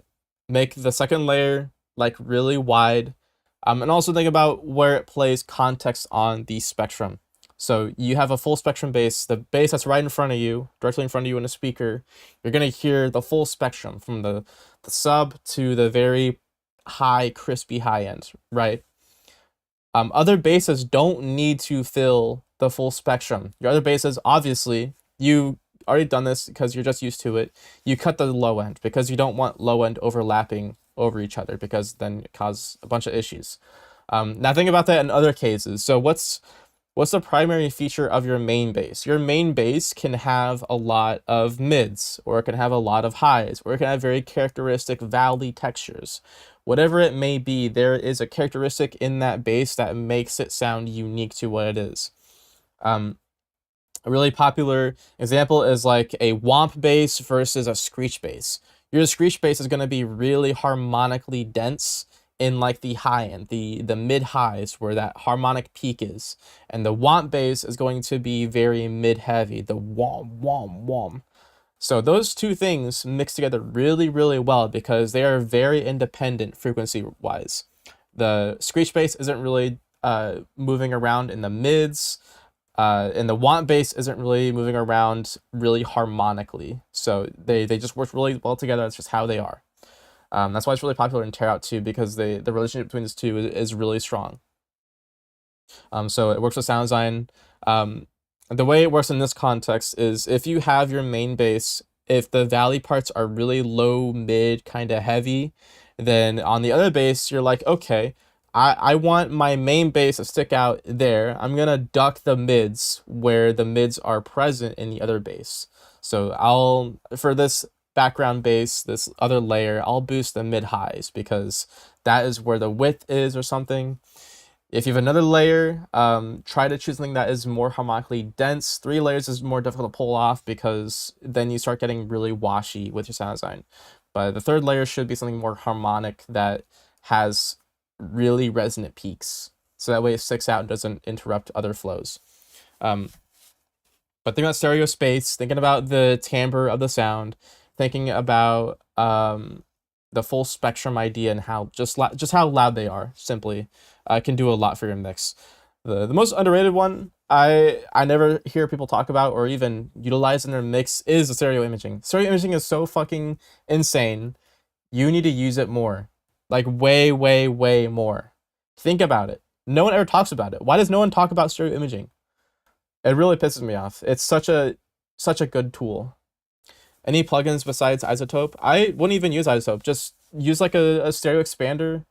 make the second layer like really wide, and also think about where it plays context on the spectrum. So you have a full spectrum bass, the bass that's right in front of you, directly in front of you in a speaker. You're gonna hear the full spectrum from the sub to the very high, crispy high end, right? Other basses don't need to fill the full spectrum. Your other basses, obviously, you already done this because you're just used to it. You cut the low end because you don't want low end overlapping over each other because then it causes a bunch of issues. Now think about that in other cases. So what's the primary feature of your main bass? Your main bass can have a lot of mids, or it can have a lot of highs, or it can have very characteristic valley textures. Whatever it may be, there is a characteristic in that bass that makes it sound unique to what it is. A really popular example is like a womp bass versus a screech bass. Your screech bass is going to be really harmonically dense in like the high end, the mid highs where that harmonic peak is, and the womp bass is going to be very mid heavy, the wom wom wom. So those two things mix together really, really well because they are very independent frequency wise. The screech bass isn't really moving around in the mids, and the womp bass isn't really moving around really harmonically. So they just work really well together. That's just how they are. That's why it's really popular in Tear Out too, because the relationship between these two is really strong. So it works with sound design. The way it works in this context is if you have your main bass, if the valley parts are really low, mid, kind of heavy, then on the other bass, you're like, okay, I want my main bass to stick out there. I'm going to duck the mids where the mids are present in the other bass. So for this background bass, this other layer, I'll boost the mid highs because that is where the width is or something. If you have another layer, try to choose something that is more harmonically dense. 3 layers is more difficult to pull off because then you start getting really washy with your sound design. But the 3rd layer should be something more harmonic that has really resonant peaks. So that way it sticks out and doesn't interrupt other flows. But thinking about stereo space, thinking about the timbre of the sound, thinking about the full spectrum idea and how just how loud they are, simply can do a lot for your mix. The most underrated one I never hear people talk about or even utilize in their mix is the stereo imaging. Stereo imaging is so fucking insane. You need to use it more, like way, way, way more. Think about it. No one ever talks about it. Why does no one talk about stereo imaging? It really pisses me off. It's such a good tool. Any plugins besides iZotope? I wouldn't even use iZotope. Just use like a stereo expander,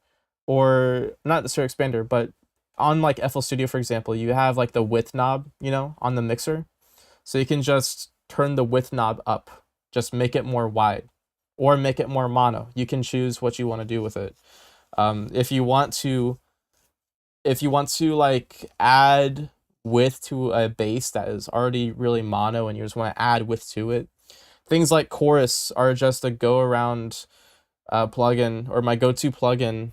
or not the stereo expander, but on like FL Studio, for example, you have like the width knob, on the mixer. So you can just turn the width knob up, just make it more wide, or make it more mono. You can choose what you want to do with it. If you want to like add width to a bass that is already really mono and you just want to add width to it, things like Chorus are just a go around plugin, or my go-to plugin,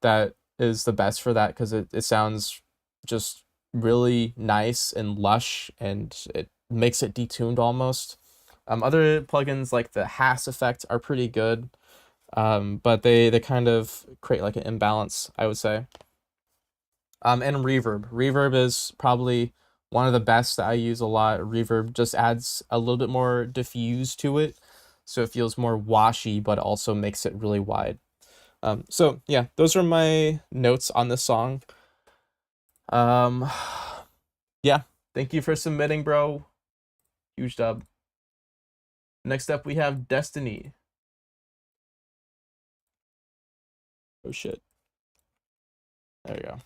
that is the best for that because it sounds just really nice and lush and it makes it detuned almost. Other plugins like the Hass effect are pretty good, but they kind of create like an imbalance, I would say. And reverb. Reverb is probably one of the best that I use a lot. Reverb just adds a little bit more diffuse to it, so it feels more washy, but also makes it really wide. So yeah, those are my notes on this song. Yeah, thank you for submitting, bro. Huge dub. Next up, we have Destiny. Oh shit. There you go.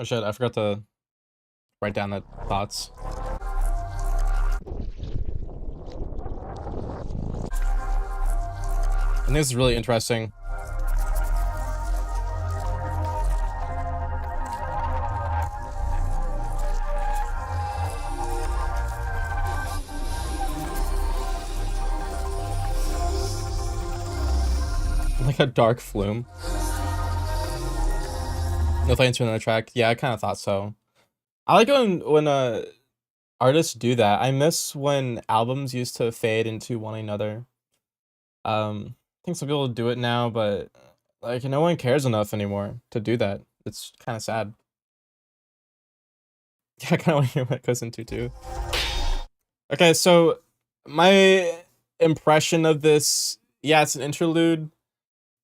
Oh shit, I forgot to write down the thoughts. I think this is really interesting. Like a dark flume. No thanks to another track. Yeah, I kind of thought so. I like when artists do that. I miss when albums used to fade into one another. I think some people do it now, but like no one cares enough anymore to do that. It's kind of sad. Yeah, I kind of want to hear what it goes into too. Okay, so my impression of this, yeah, it's an interlude.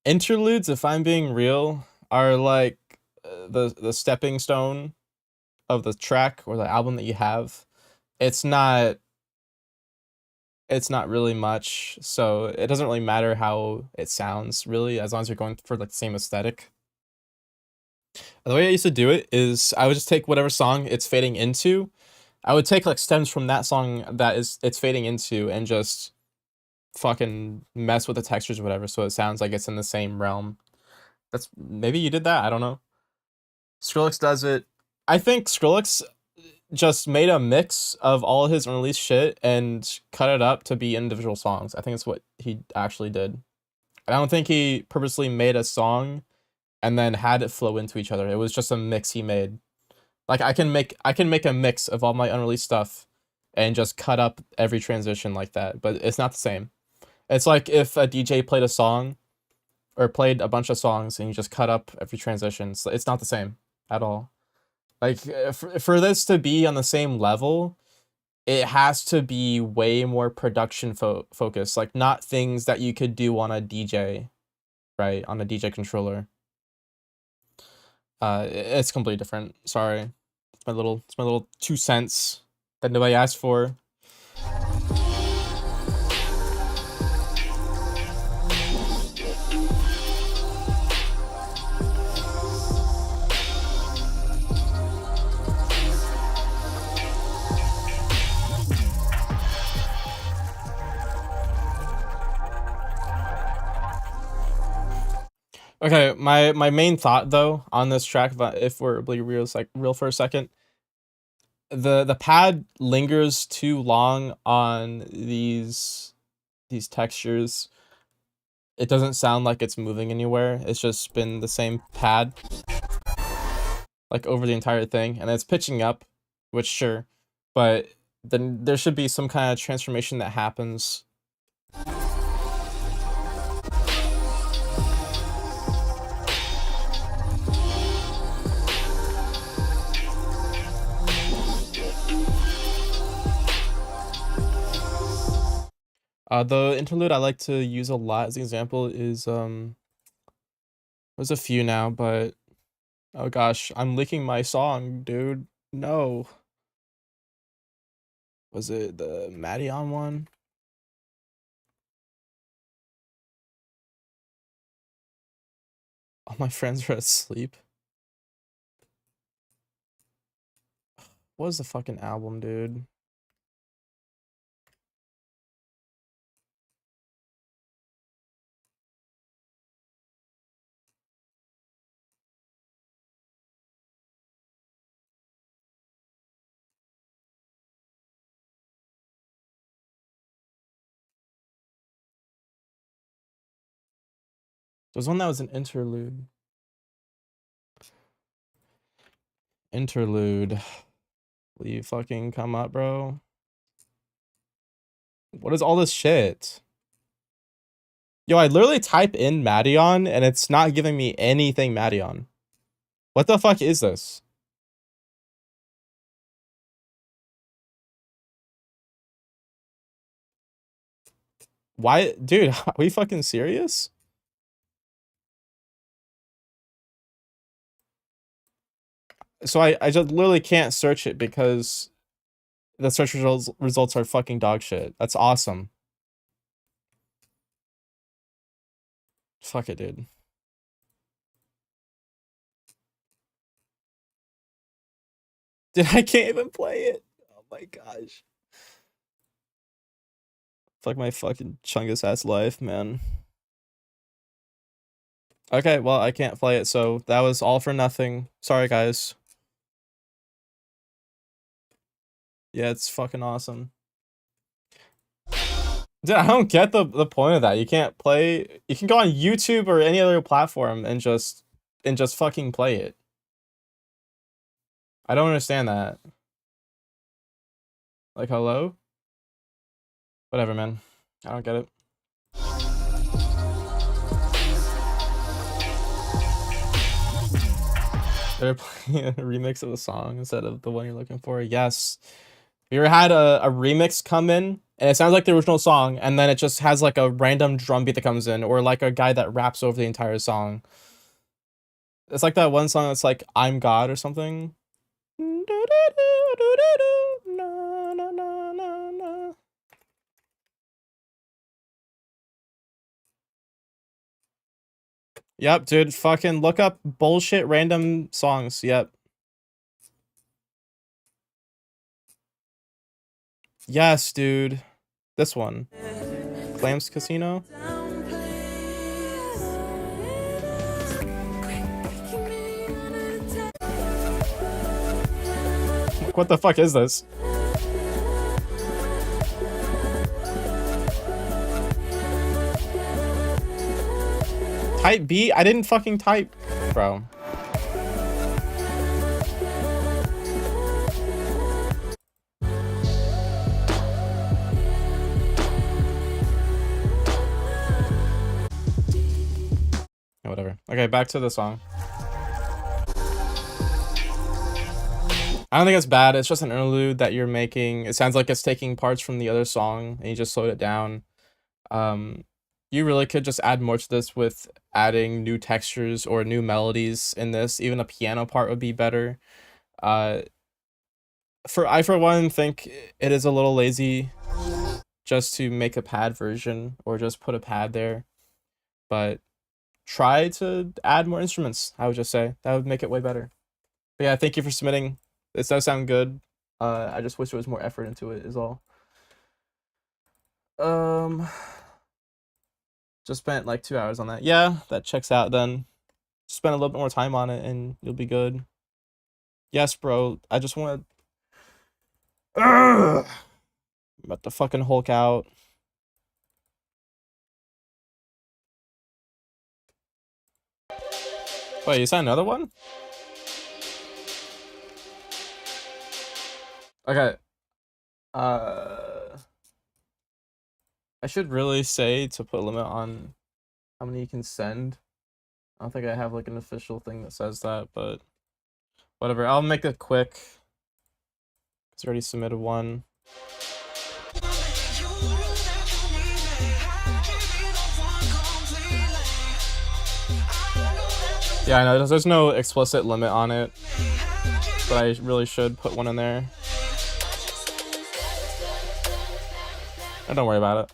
Interludes, if I'm being real, are like the stepping stone of the track or the album that you have. It's not really much, so it doesn't really matter how it sounds really, as long as you're going for like the same aesthetic. The way I used to do it is I would just take whatever song it's fading into. I would take like stems from that song that it's fading into and just fucking mess with the textures or whatever, so it sounds like it's in the same realm. That's maybe you did that, I don't know. Skrillex does it. I think Skrillex just made a mix of all his unreleased shit and cut it up to be individual songs. I think that's what he actually did. I don't think he purposely made a song and then had it flow into each other. It was just a mix he made. Like I can make a mix of all my unreleased stuff and just cut up every transition like that, but it's not the same. It's like if a DJ played a song or played a bunch of songs and you just cut up every transition. So it's not the same at all. Like for this to be on the same level, it has to be way more production focused, like not things that you could do on a DJ, right? On a DJ controller. It's completely different. Sorry. It's my little 2 cents that nobody asked for. Okay, my main thought though on this track, if we're being real for a second, the pad lingers too long on these textures. It doesn't sound like it's moving anywhere. It's just been the same pad like over the entire thing, and it's pitching up, which sure, but then there should be some kind of transformation that happens. The interlude I like to use a lot as an example is there's a few now, but oh gosh, I'm leaking my song, dude. No. Was it the Madeon one? All my friends are asleep. What was the fucking album, dude? There was one that was an interlude. Interlude. Will you fucking come up, bro? What is all this shit? Yo, I literally type in Madeon and it's not giving me anything Madeon. What the fuck is this? Why, dude, are we fucking serious? So I just literally can't search it because the search results are fucking dog shit. That's awesome. Fuck it, dude. Dude, I can't even play it. Oh my gosh. Fuck my fucking chungus ass life, man. Okay, well, I can't play it, so that was all for nothing. Sorry, guys. Yeah, it's fucking awesome. Dude, I don't get the point of that. You can't play. You can go on YouTube or any other platform and just fucking play it. I don't understand that. Like, hello? Whatever, man. I don't get it. They're playing a remix of a song instead of the one you're looking for. Yes. Have you ever had a remix come in and it sounds like the original song and then it just has like a random drum beat that comes in or like a guy that raps over the entire song? It's like that one song that's like I'm God or something. Yep, dude, fucking look up bullshit random songs. Yep. Yes, dude. This one. Clams Casino. What the fuck is this? Type B? I didn't fucking type, bro. Whatever. Okay, back to the song. I don't think it's bad. It's just an interlude that you're making. It sounds like it's taking parts from the other song and you just slowed it down. You really could just add more to this with adding new textures or new melodies in this. Even a piano part would be better. I for one think it is a little lazy just to make a pad version or just put a pad there. But try to add more instruments, I would just say. That would make it way better. But yeah, thank you for submitting. This does sound good. I just wish there was more effort into it is all. Just spent like 2 hours on that. Yeah, that checks out then. Spend a little bit more time on it and you'll be good. Yes, bro. I just want to... I'm about to fucking Hulk out. Wait, you signed another one? Okay. I should really say to put a limit on how many you can send. I don't think I have like an official thing that says that, but whatever. I'll make it quick. Because I already submitted one. Yeah, I know. There's no explicit limit on it. but I really should put one in there. Oh, don't worry about it.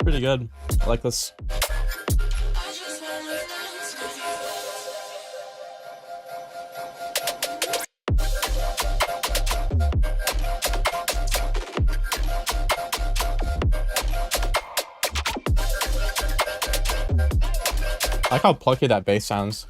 Pretty good. I like this. I like how plucky that bass sounds.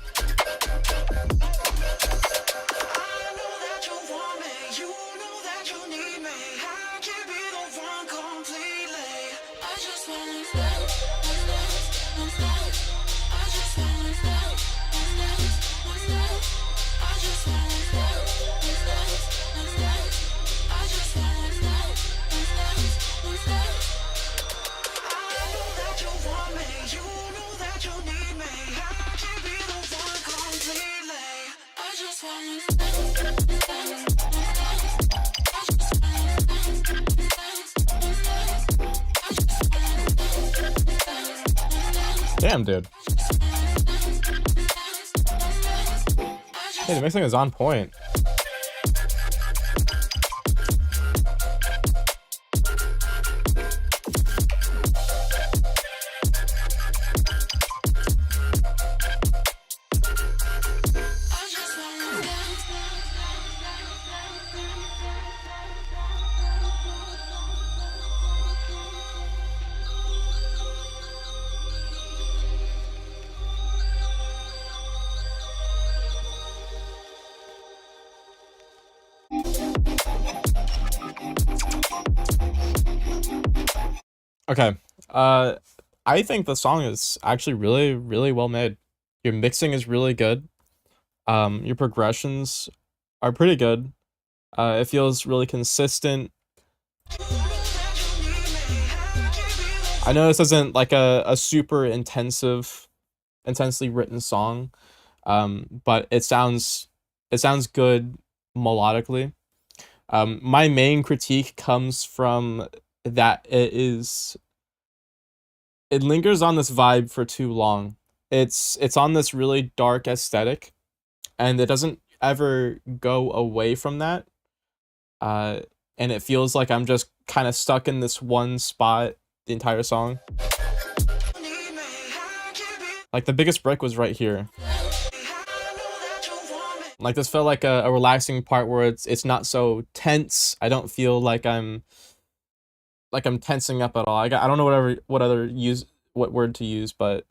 Damn, dude. Hey, the mixing is on point. Okay, I think the song is actually really, really well made. Your mixing is really good. Your progressions are pretty good. It feels really consistent. I know this isn't like a super intensely written song, but it sounds good melodically. My main critique comes from that it lingers on this vibe for too long. It's on this really dark aesthetic, and it doesn't ever go away from that. And it feels like I'm just kind of stuck in this one spot the entire song. Like the biggest break was right here. Like this felt like a relaxing part where it's not so tense. I don't feel like I'm tensing up at all. I don't know what word to use, but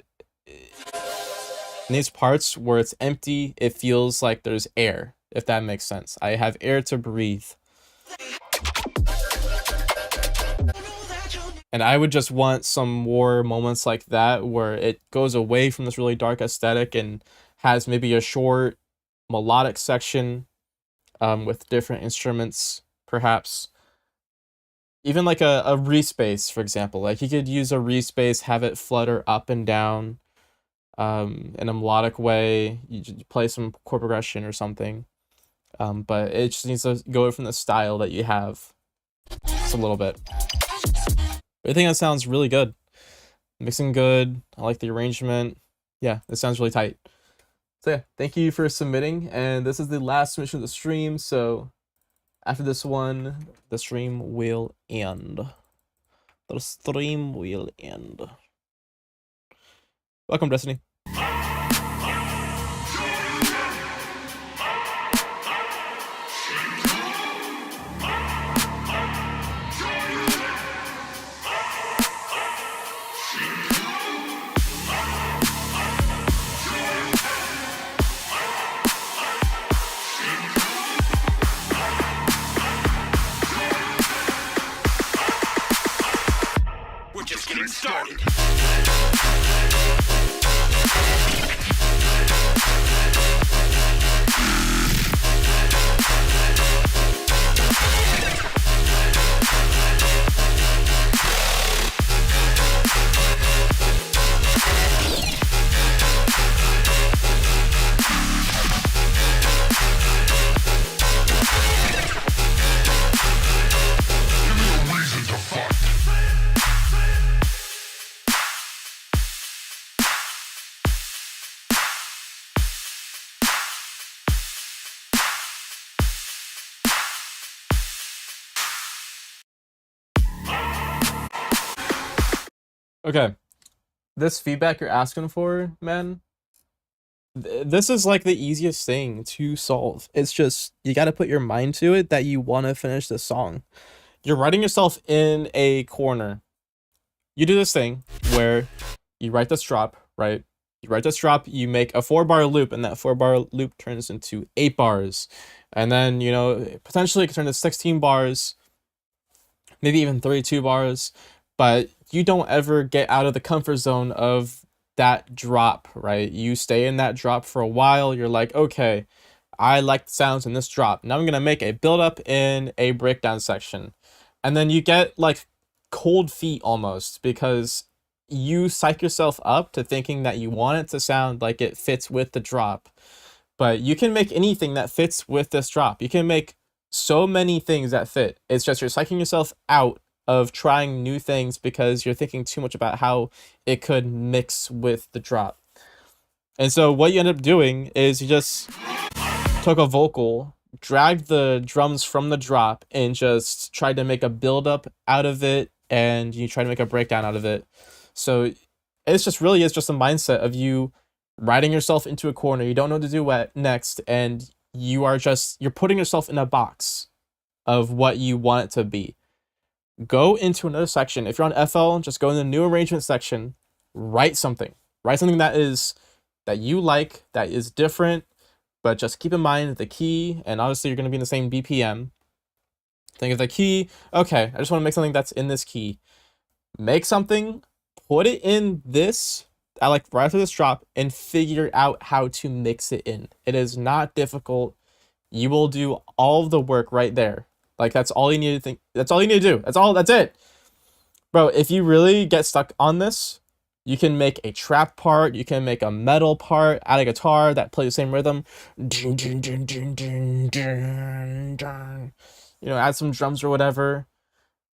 in these parts where it's empty, it feels like there's air, if that makes sense. I have air to breathe. And I would just want some more moments like that where it goes away from this really dark aesthetic and has maybe a short melodic section with different instruments, perhaps. Even like a respace, for example. Like you could use a respace, have it flutter up and down in a melodic way. You just play some chord progression or something. But it just needs to go from the style that you have just a little bit. But I think that sounds really good. Mixing good. I like the arrangement. Yeah, it sounds really tight. So yeah, thank you for submitting. And this is the last submission of the stream. So after this one, the stream will end. The stream will end. Welcome, Destiny. We're just getting started. Okay, this feedback you're asking for, man, this is like the easiest thing to solve. It's just you got to put your mind to it that you want to finish the song. You're writing yourself in a corner. You do this thing where you write this drop, right? You write this drop, you make a 4-bar loop, and that 4-bar loop turns into 8 bars. And then, you know, potentially it could turn to 16 bars, maybe even 32 bars, but you don't ever get out of the comfort zone of that drop, right? You stay in that drop for a while. You're like, okay, I like the sounds in this drop. Now I'm gonna make a build up in a breakdown section. And then you get like cold feet almost because you psych yourself up to thinking that you want it to sound like it fits with the drop. But you can make anything that fits with this drop. You can make so many things that fit. It's just you're psyching yourself out of trying new things because you're thinking too much about how it could mix with the drop. And so what you end up doing is you just took a vocal, dragged the drums from the drop, and just tried to make a build up out of it, and you try to make a breakdown out of it. So it's just really is just a mindset of you writing yourself into a corner. You don't know what to do next, and you're putting yourself in a box of what you want it to be. Go into another section. If you're on FL, just go in the new arrangement section, write something. Write something that you like, that is different, but just keep in mind the key, and obviously you're going to be in the same BPM. Think of the key. Okay, I just want to make something that's in this key. Make something, put it in this, I like right after this drop, and figure out how to mix it in. It is not difficult. You will do all of the work right there. Like that's all you need to think. That's all you need to do. That's it. Bro, if you really get stuck on this, you can make a trap part, you can make a metal part, add a guitar that plays the same rhythm. You know, add some drums or whatever.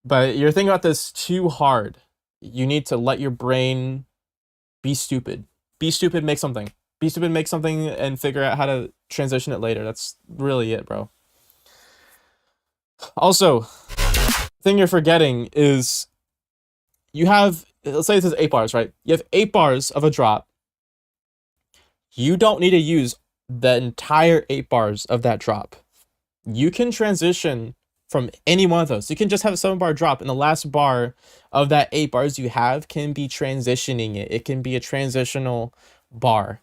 But you're thinking about this too hard. You need to let your brain be stupid. Be stupid, make something. Be stupid, make something, and figure out how to transition it later. That's really it, bro. Also, thing you're forgetting is you have, let's say this is 8 bars, right? You have 8 bars of a drop. You don't need to use the entire 8 bars of that drop. You can transition from any one of those. You can just have a 7-bar drop, and the last bar of that 8 bars you have can be transitioning it. It can be a transitional bar.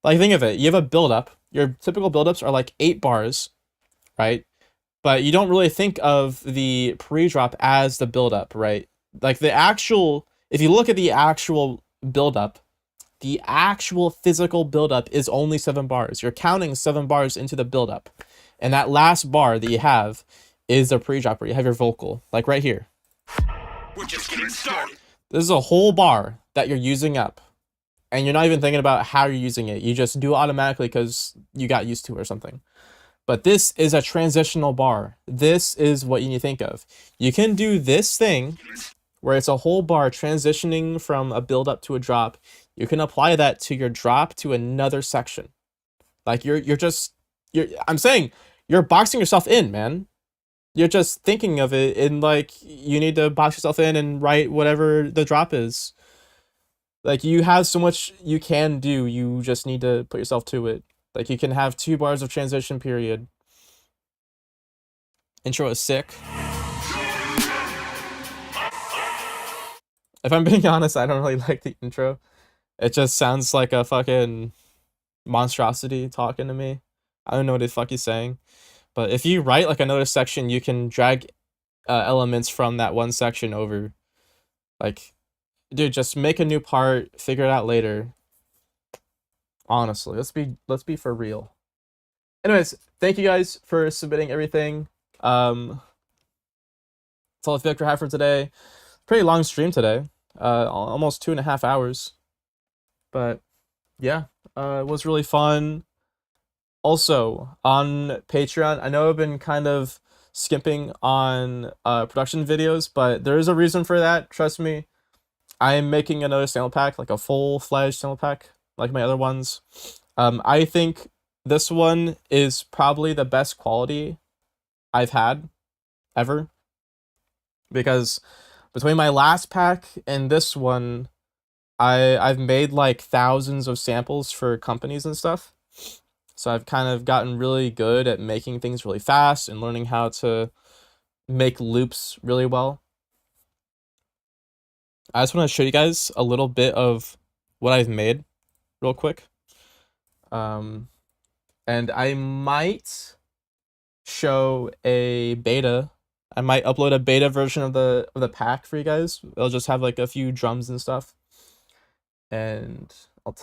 Like, think of it. You have a build-up. Your typical build-ups are like 8 bars, right? But you don't really think of the pre-drop as the build-up, right? Like the actual, if you look at the actual build-up, the actual physical build-up is only 7 bars. You're counting 7 bars into the build-up. And that last bar that you have is the pre-drop where you have your vocal, like right here. We're just getting started. This is a whole bar that you're using up. And you're not even thinking about how you're using it. You just do it automatically because you got used to it or something. But this is a transitional bar. This is what you need to think of. You can do this thing where it's a whole bar transitioning from a build up to a drop. You can apply that to your drop to another section. Like I'm saying you're boxing yourself in, man. You're just thinking of it in like you need to box yourself in and write whatever the drop is. Like you have so much you can do. You just need to put yourself to it. Like you can have 2 bars of transition period. Intro is sick. If I'm being honest, I don't really like the intro. It just sounds like a fucking monstrosity talking to me. I don't know what the fuck he's saying. But if you write like another section, you can drag elements from that one section over. Like, dude, just make a new part, figure it out later. Honestly, let's be for real. Anyways, thank you guys for submitting everything. That's all the feedback I have for today. Pretty long stream today. Almost 2.5 hours. But yeah, it was really fun. Also, on Patreon, I know I've been kind of skimping on production videos, but there is a reason for that. Trust me. I am making another sample pack, like a full-fledged sample pack, like my other ones. I think this one is probably the best quality I've had ever, because between my last pack and this one, I've made like thousands of samples for companies and stuff. So I've kind of gotten really good at making things really fast and learning how to make loops really well. I just want to show you guys a little bit of what I've made real quick. And I might show a beta. I might upload a beta version of the pack for you guys. It'll just have like a few drums and stuff. And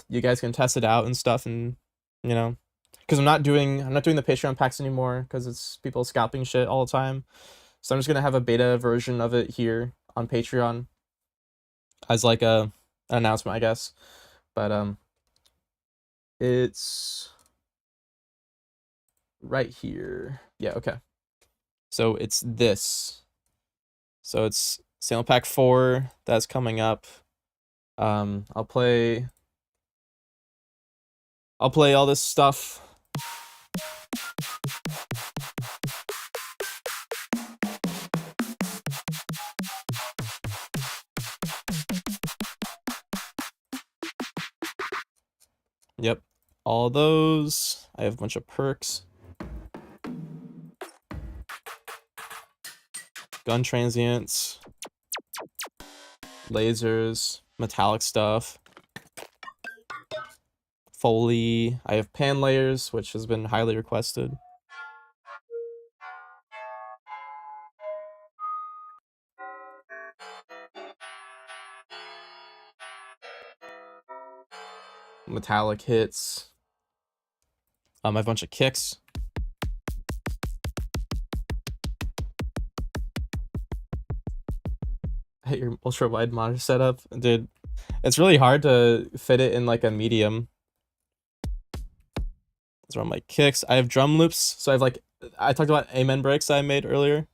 you guys can test it out and stuff, and you know, because I'm not doing the Patreon packs anymore because it's people scalping shit all the time. So I'm just gonna have a beta version of it here on Patreon as like an announcement, I guess. But it's right here. Yeah, okay. So it's this. So it's Sample Pack 4 that's coming up. I'll play all this stuff. Yep, all those. I have a bunch of perks. Gun transients, lasers, metallic stuff, Foley. I have pan layers, which has been highly requested. Metallic hits. I have a bunch of kicks. Hit your ultra wide monitor setup, dude. It's really hard to fit it in like a medium. These are all my kicks. I have drum loops. So I have like, I talked about amen breaks I made earlier.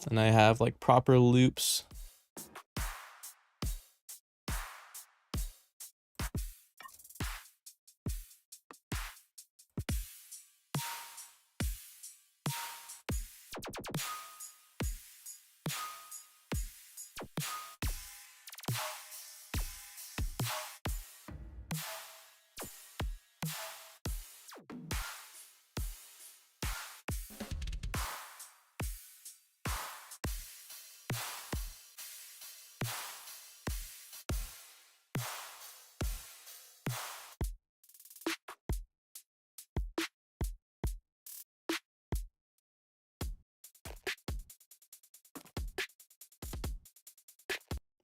And I have like proper loops.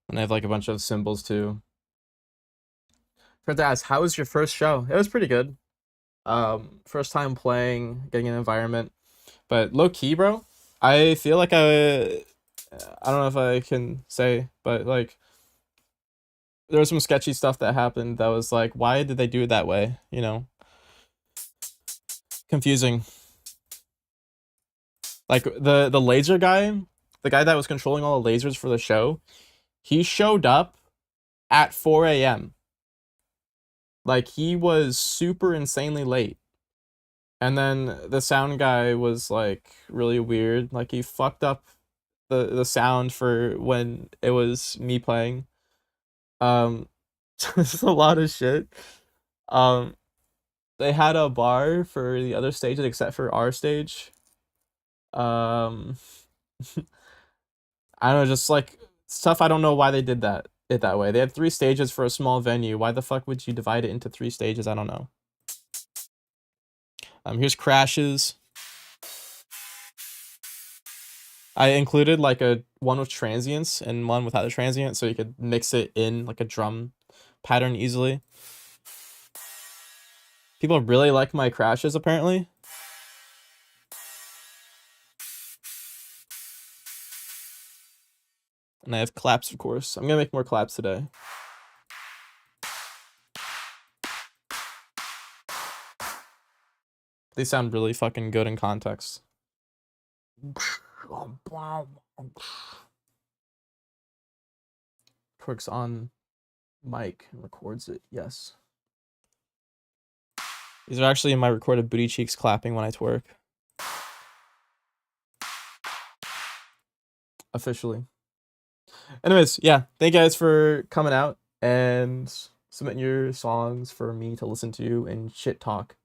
And I have like a bunch of symbols too. Forgot to ask, how was your first show? It was pretty good. First time playing, getting an environment. But low key, bro, I feel like I don't know if I can say, but like there was some sketchy stuff that happened that was like, why did they do it that way? You know? Confusing. Like the laser guy, the guy that was controlling all the lasers for the show, he showed up at 4 a.m. Like he was super insanely late. And then the sound guy was like really weird. Like he fucked up the sound for when it was me playing. Just a lot of shit. They had a bar for the other stages except for our stage. I don't know, just like stuff. I don't know why they did it that way. They had 3 stages for a small venue. Why the fuck would you divide it into 3 stages? I don't know. Here's crashes. I included like a one with transients and one without a transient, so you could mix it in like a drum pattern easily. People really like my crashes apparently. And I have claps, of course. I'm gonna make more claps today. They sound really fucking good in context. Twerks on mic and records it. Yes. These are actually my recorded booty cheeks clapping when I twerk. Officially. Anyways, yeah, thank you guys for coming out and submitting your songs for me to listen to and shit talk.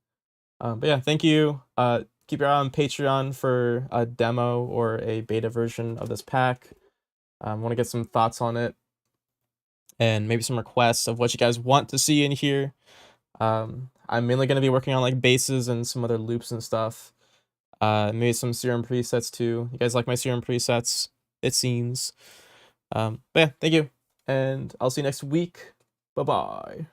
But yeah, thank you. Keep your eye on Patreon for a demo or a beta version of this pack. Want to get some thoughts on it and maybe some requests of what you guys want to see in here. I'm mainly going to be working on like basses and some other loops and stuff. Maybe some Serum presets too. You guys like my Serum presets? It seems. But yeah, thank you. And I'll see you next week. Bye-bye.